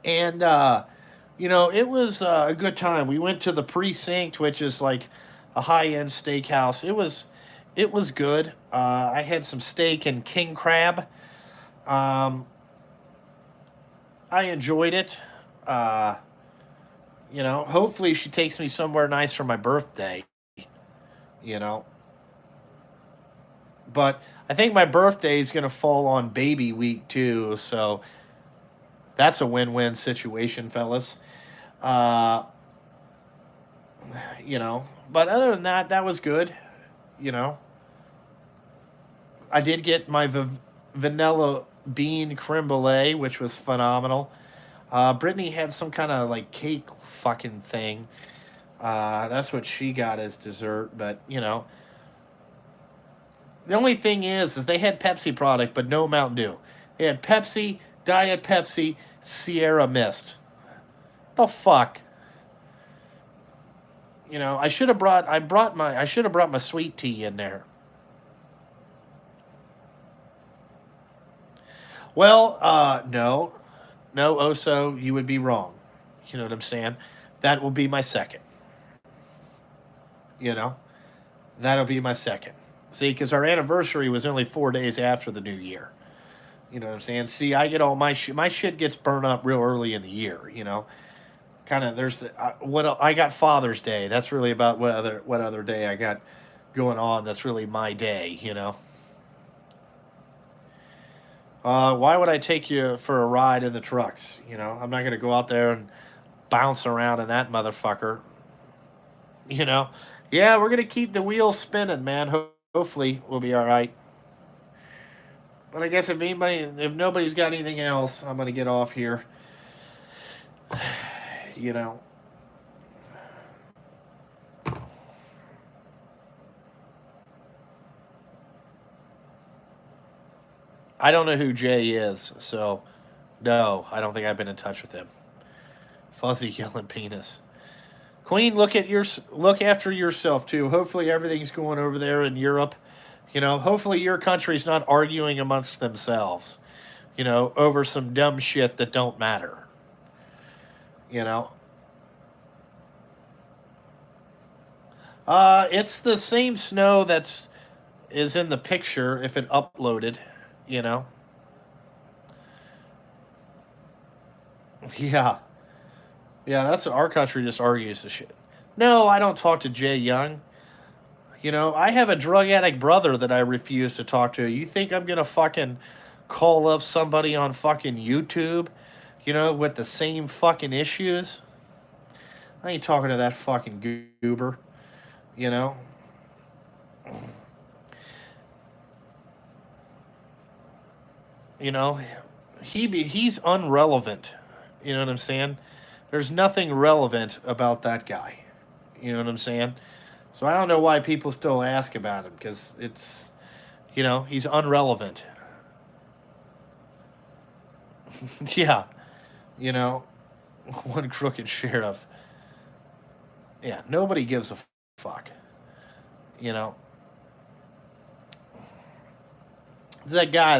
and it was a good time. We went to the Precinct, which is like a high-end steakhouse. It was good. I had some steak and king crab. I enjoyed it. Hopefully she takes me somewhere nice for my birthday. You know, but I think my birthday is gonna fall on baby week too, so that's a win-win situation, fellas. Uh, But other than that, that was good. You know, I did get my vanilla bean creme brulee, which was phenomenal. Brittany had some kind of like cake fucking thing. That's what she got as dessert. But the only thing is they had Pepsi product, but no Mountain Dew. They had Pepsi, Diet Pepsi, Sierra Mist. The fuck. I should have brought. I should have brought my sweet tea in there. Well, no, Oso, you would be wrong. You know what I'm saying? That will be my second. You know, that'll be my second. See, because our anniversary was only 4 days after the new year. You know what I'm saying? See, I get all my shit. My shit gets burned up real early in the year. Kind of. There's what I got Father's Day. That's really about what other day I got going on. That's really my day. Why would I take you for a ride in the trucks? I'm not gonna go out there and bounce around in that motherfucker. You know, yeah, we're gonna keep the wheels spinning, man. Hopefully, we'll be all right. But I guess if nobody's got anything else, I'm gonna get off here. You know. I don't know who Jay is, so no, I don't think I've been in touch with him. Fuzzy yelling penis. Queen, look after yourself too. Hopefully everything's going over there in Europe. Hopefully your country's not arguing amongst themselves. Over some dumb shit that don't matter. You know. It's the same snow is in the picture if it uploaded. You know. Yeah. Yeah, that's what our country just argues the shit. No, I don't talk to Jay Young. I have a drug addict brother that I refuse to talk to. You think I'm gonna fucking call up somebody on fucking YouTube, with the same fucking issues? I ain't talking to that fucking goober, you know? You know, he's unrelevant. You know what I'm saying? There's nothing relevant about that guy. You know what I'm saying? So I don't know why people still ask about him because he's unrelevant. Yeah, one crooked sheriff. Yeah, nobody gives a fuck. You know, it's that guy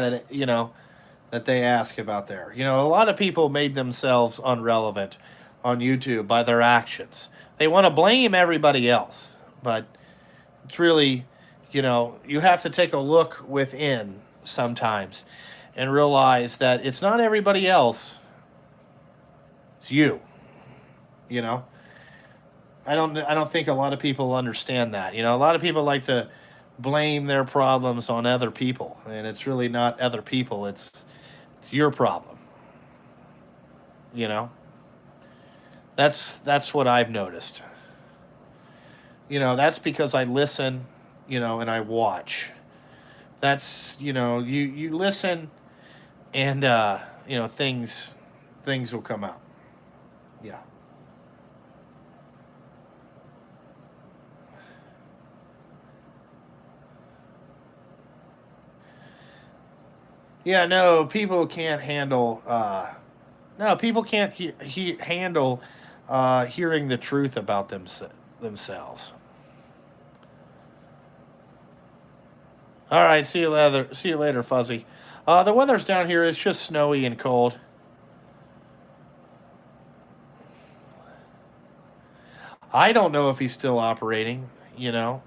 that they ask about there. A lot of people made themselves irrelevant on YouTube by their actions. They want to blame everybody else, but it's really, you have to take a look within sometimes and realize that it's not everybody else, it's you. You know, I don't think a lot of people understand that. A lot of people like to blame their problems on other people, and it's really not other people. It's your problem. You know, that's what I've noticed. That's because I listen, and I watch. That's you listen, and things will come out. Yeah. Yeah, no, people can't handle. No, people can't handle hearing the truth about themselves. All right, see you later. See you later, Fuzzy. The weather's down here is just snowy and cold. I don't know if he's still operating. No.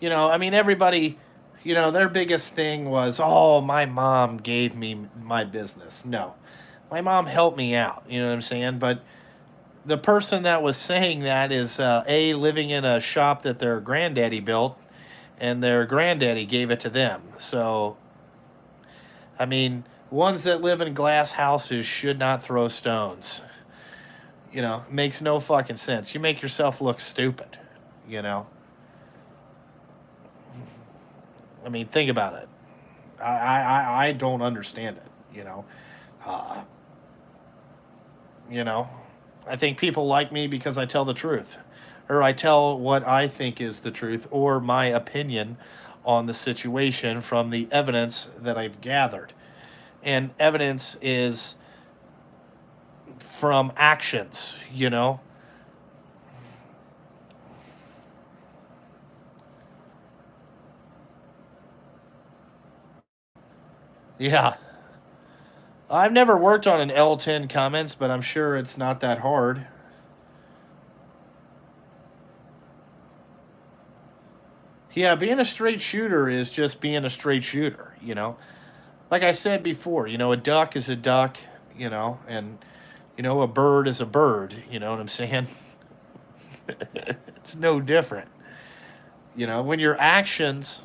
I mean, everybody. Their biggest thing was, oh, my mom gave me my business. No, my mom helped me out. You know what I'm saying? But the person that was saying that is living in a shop that their granddaddy built, and their granddaddy gave it to them. So, I mean, ones that live in glass houses should not throw stones. Makes no fucking sense. You make yourself look stupid. You know. I mean, think about it. I don't understand it. Uh, you know, I think people like me because I tell the truth, or I tell what I think is the truth, or my opinion on the situation from the evidence that I've gathered. And evidence is from actions. Yeah. I've never worked on an L10 comments, but I'm sure it's not that hard. Yeah, being a straight shooter is just being a straight shooter. Like I said before, a duck is a duck, and, a bird is a bird. You know what I'm saying? It's no different. When your actions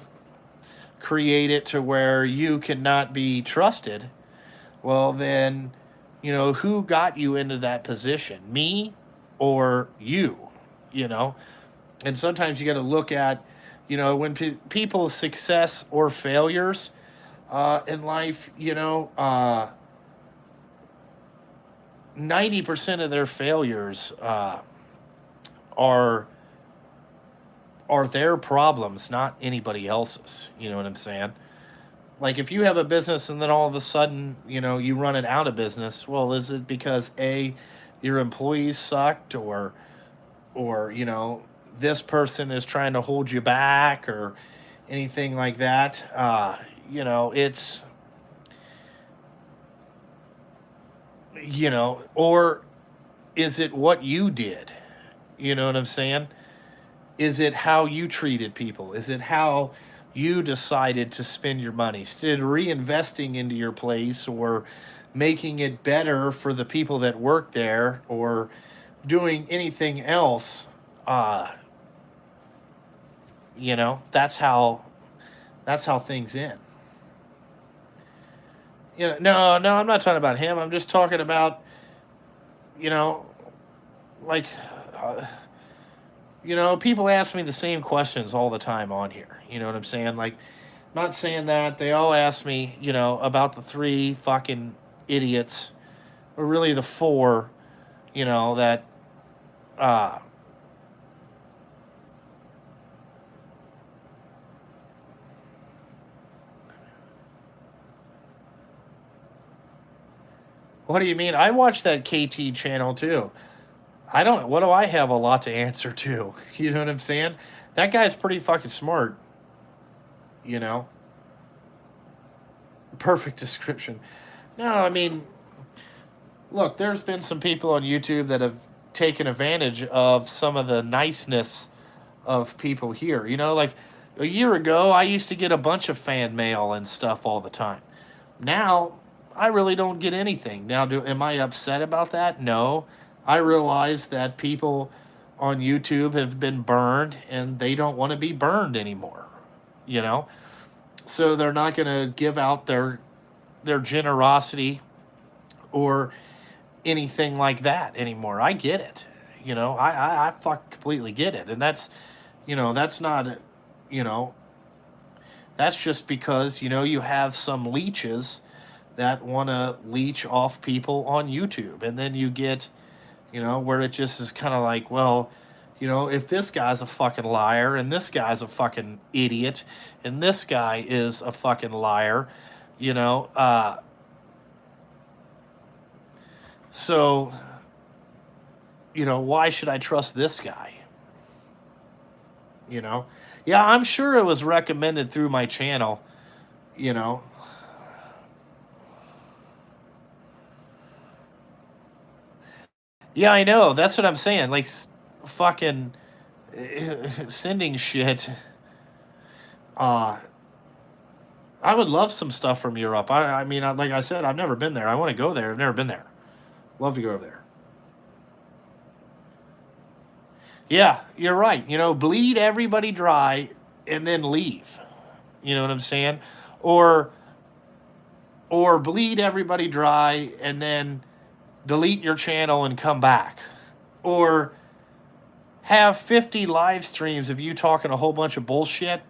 create it to where you cannot be trusted, well, then, who got you into that position? Me or you? You know? And sometimes you got to look at, when people's success or failures in life, 90% of their failures are their problems, not anybody else's. You know what I'm saying? Like if you have a business and then all of a sudden, you run it out of business, well, is it because your employees sucked, or this person is trying to hold you back, or anything like that? It's or is it what you did? You know what I'm saying? Is it how you treated people? Is it how you decided to spend your money? Instead of reinvesting into your place, or making it better for the people that work there, or doing anything else, uh, that's how things end. No, I'm not talking about him. I'm just talking about, you know, like, uh, people ask me the same questions all the time on here. You know what I'm saying? Like, not saying that. They all ask me, about the three fucking idiots, or really the four, that, uh, what do you mean? I watch that KT channel too. What do I have a lot to answer to? You know what I'm saying? That guy's pretty fucking smart, you know? Perfect description. No, I mean, look, there's been some people on YouTube that have taken advantage of some of the niceness of people here. Like a year ago, I used to get a bunch of fan mail and stuff all the time. Now, I really don't get anything. Now, am I upset about that? No. I realize that people on YouTube have been burned and they don't want to be burned anymore. You know? So they're not going to give out their generosity or anything like that anymore. I get it. I fuck completely get it. And that's not, you know, that's just because, you have some leeches that want to leech off people on YouTube. And then you get, where it just is kind of like, well, if this guy's a fucking liar, and this guy's a fucking idiot, and this guy is a fucking liar, you know, uh, so, why should I trust this guy? You know? Yeah, I'm sure it was recommended through my channel, you know. Yeah, I know. That's what I'm saying. Like, fucking sending shit. Uh, I would love some stuff from Europe. I mean, like I said, I've never been there. I want to go there. I've never been there. Love to go there. Yeah, you're right. Bleed everybody dry and then leave. You know what I'm saying? Or bleed everybody dry and then delete your channel and come back. Or have 50 live streams of you talking a whole bunch of bullshit,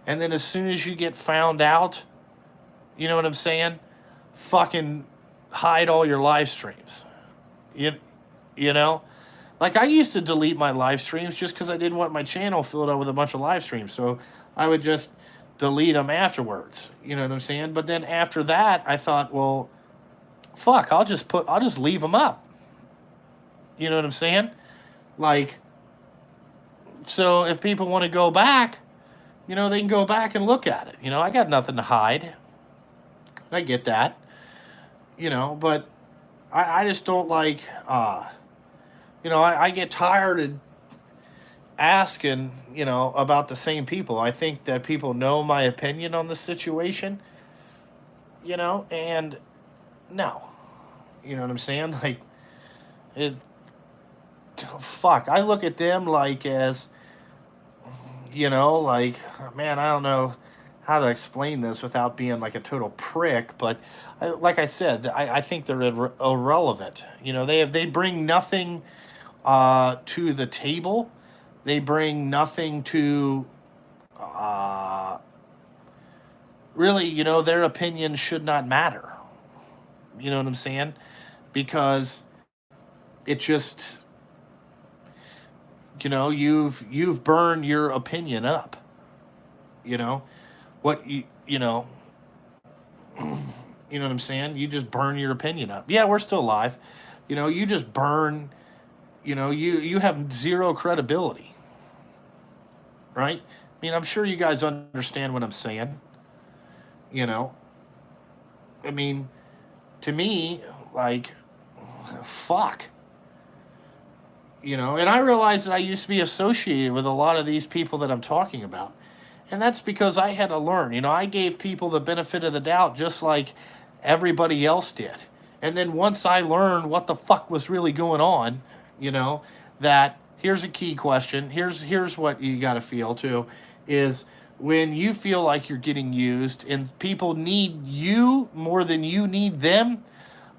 And then as soon as you get found out, you know what I'm saying? Fucking hide all your live streams. You, you know? Like, I used to delete my live streams just because I didn't want my channel filled up with a bunch of live streams. So I would just delete them afterwards. You know what I'm saying? But then after that, I thought, well, fuck, I'll just leave them up. You know what I'm saying? Like, so if people want to go back, you know, they can go back and look at it. You know, I got nothing to hide. I get that. You know, but I just don't like, you know, I get tired of asking, you know, about the same people. I think that people know my opinion on the situation, you know, and no. You know what I'm saying? Like, it, fuck, I look at them like as, you know, like, man, I don't know how to explain this without being like a total prick, but like I said, I think they're irrelevant. You know, they bring nothing to the table. They bring nothing to really, you know, their opinion should not matter. You know what I'm saying? Because it just, you know, you've burned your opinion up. You know what you know. You know what I'm saying? You just burn your opinion up. Yeah, we're still alive. You know, you just burn. You know, you have zero credibility, right? I mean, I'm sure you guys understand what I'm saying. You know, I mean, to me, like, fuck. You know, and I realized that I used to be associated with a lot of these people that I'm talking about. And that's because I had to learn. You know, I gave people the benefit of the doubt just like everybody else did. And then once I learned what the fuck was really going on, you know, that here's a key question. Here's what you got to feel too, is when you feel like you're getting used and people need you more than you need them,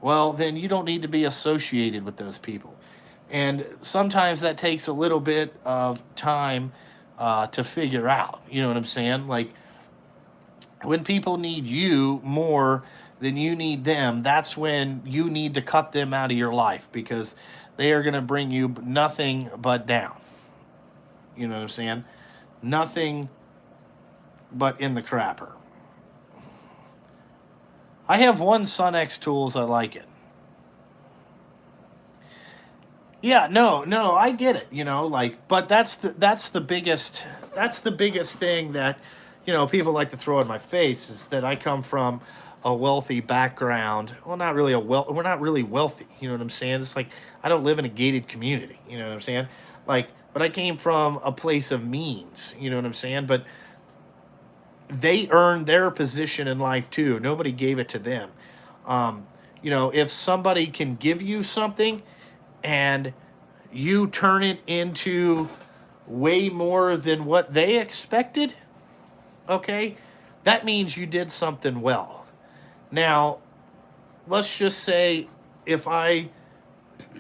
well, then you don't need to be associated with those people. And sometimes that takes a little bit of time to figure out. You know what I'm saying? Like, when people need you more than you need them, that's when you need to cut them out of your life, because they are going to bring you nothing but down. You know what I'm saying? Nothing but in the crapper. I have one Sun X Tools. I like it. Yeah, no, I get it, you know, like, but that's the biggest thing that, you know, people like to throw in my face, is that I come from a wealthy background. Well, not really we're not really wealthy, you know what I'm saying? It's like, I don't live in a gated community, you know what I'm saying? Like, but I came from a place of means, you know what I'm saying? But they earned their position in life too. Nobody gave it to them. You know, if somebody can give you something and you turn it into way more than what they expected, okay, that means you did something well. Now, let's just say if I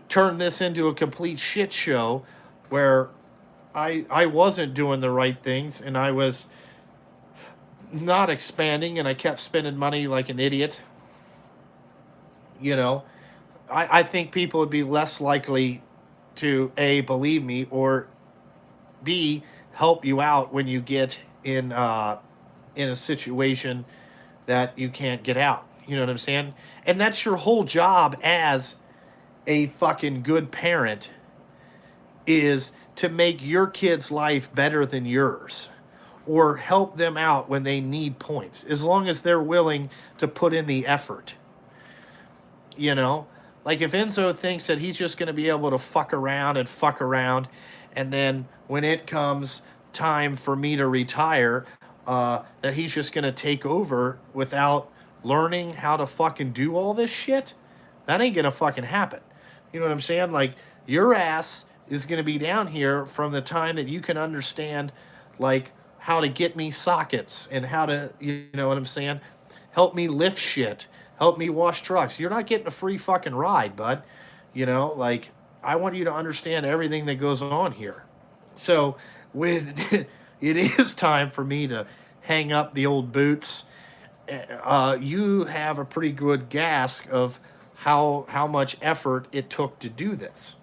turn this into a complete shit show where I wasn't doing the right things and I was not expanding and I kept spending money like an idiot, you know, I think people would be less likely to A, believe me, or B, help you out when you get in a situation that you can't get out. You know what I'm saying? And that's your whole job as a fucking good parent, is to make your kid's life better than yours, or help them out when they need points, as long as they're willing to put in the effort. You know? Like, if Enzo thinks that he's just going to be able to fuck around, and then when it comes time for me to retire, that he's just going to take over without learning how to fucking do all this shit, that ain't going to fucking happen. You know what I'm saying? Like, your ass is going to be down here from the time that you can understand, like, how to get me sockets and how to, you know what I'm saying, help me lift shit, help me wash trucks. You're not getting a free fucking ride, bud. You know, like, I want you to understand everything that goes on here. So when it is time for me to hang up the old boots, you have a pretty good grasp of how much effort it took to do this.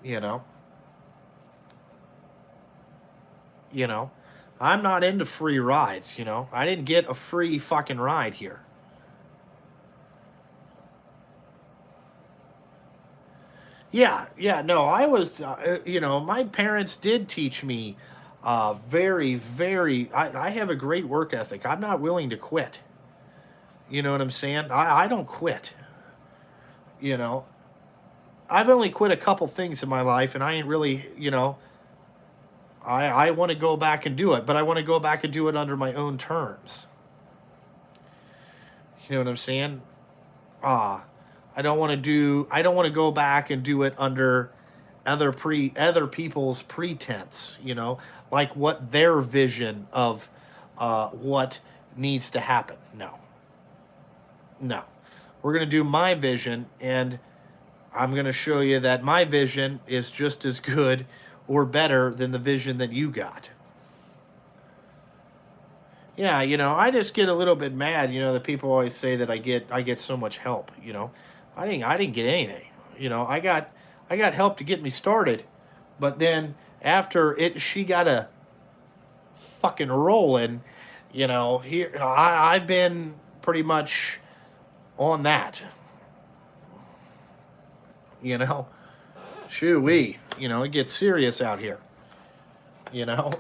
You know, you know, I'm not into free rides. I didn't get a free fucking ride here. Yeah, no, I was, my parents did teach me very, very, I have a great work ethic. I'm not willing to quit. You know what I'm saying? I don't quit. You know, I've only quit a couple things in my life, and I ain't really, I want to go back and do it, but I want to go back and do it under my own terms. You know what I'm saying? Ah, I don't want to go back and do it under other people's pretense, like what their vision of what needs to happen. No. No. We're going to do my vision, and I'm going to show you that my vision is just as good or better than the vision that you got. Yeah, I just get a little bit mad, that people always say that I get so much help, I didn't get anything. I got help to get me started, but then after she got a fucking rolling, here I've been pretty much on that. You know, Shoo wee, it gets serious out here. You know.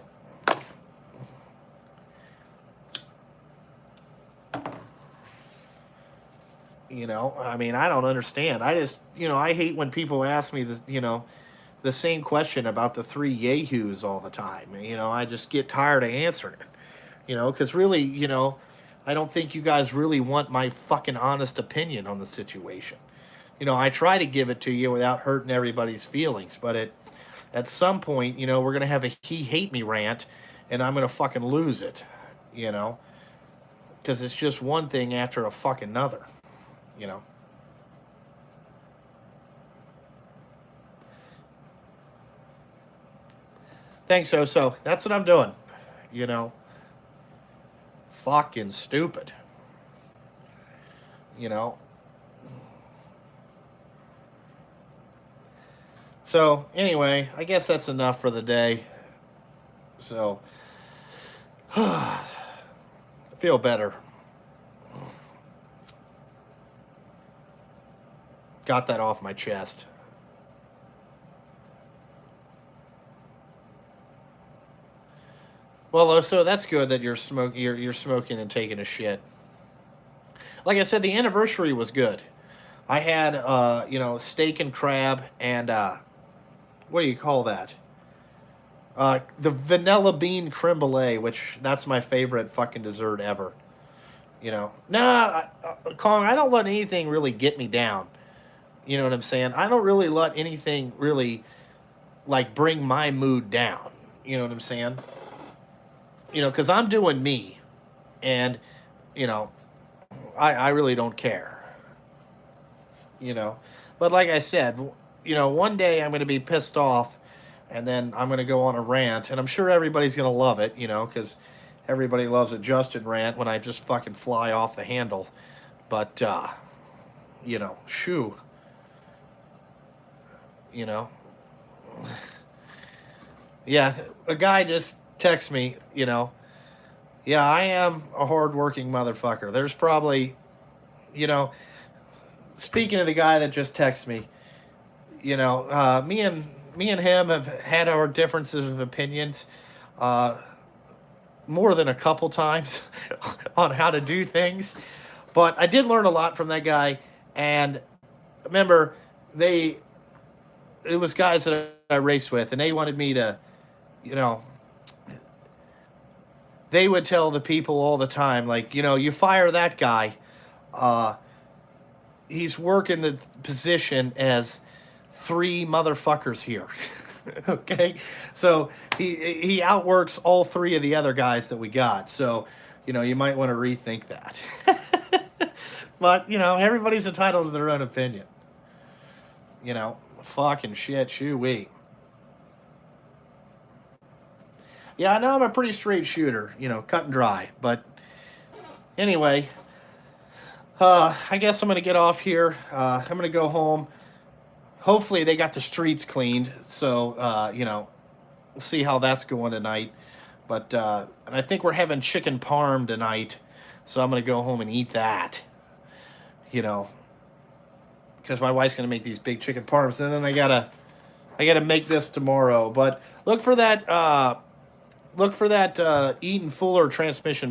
I mean, I don't understand. I just, I hate when people ask me this, the same question about the three yahoos all the time. I just get tired of answering it. Because really, I don't think you guys really want my fucking honest opinion on the situation. I try to give it to you without hurting everybody's feelings, but at some point, we're gonna have a he hate me rant, and I'm gonna fucking lose it. You know, because it's just one thing after a fucking another. You know. Thanks, so that's what I'm doing. You know, fucking stupid. You know. So anyway, I guess that's enough for the day. So I feel better. Got that off my chest. Well, so that's good that you're smoking and taking a shit. Like I said, the anniversary was good. I had steak and crab and what do you call that? The vanilla bean creme brulee, which that's my favorite fucking dessert ever. Kong, I don't let anything really get me down. You know what I'm saying? I don't really let anything really like bring my mood down. You know what I'm saying? Because I'm doing me, and you know, I really don't care. But like I said, one day I'm going to be pissed off, and then I'm going to go on a rant, and I'm sure everybody's going to love it, because everybody loves a Justin rant when I just fucking fly off the handle. But, shoo. Yeah, a guy just texted me, yeah, I am a hardworking motherfucker. There's probably, speaking of the guy that just texted me, me and him have had our differences of opinions more than a couple times on how to do things. But I did learn a lot from that guy. And remember, it was guys that I raced with, and they wanted me to, they would tell the people all the time, like, you fire that guy, he's working the position as three motherfuckers here. Okay, so he outworks all three of the other guys that we got. So, you might want to rethink that. But everybody's entitled to their own opinion. Fucking shit, shoo wee. Yeah, I know I'm a pretty straight shooter, you know, cut and dry. But anyway, I guess I'm going to get off here. I'm going to go home. Hopefully they got the streets cleaned. So, you know, see how that's going tonight. But and I think we're having chicken parm tonight. So I'm going to go home and eat that. You know, because my wife's going to make these big chicken parms. And then I gotta make this tomorrow. But look for that Eaton Fuller transmission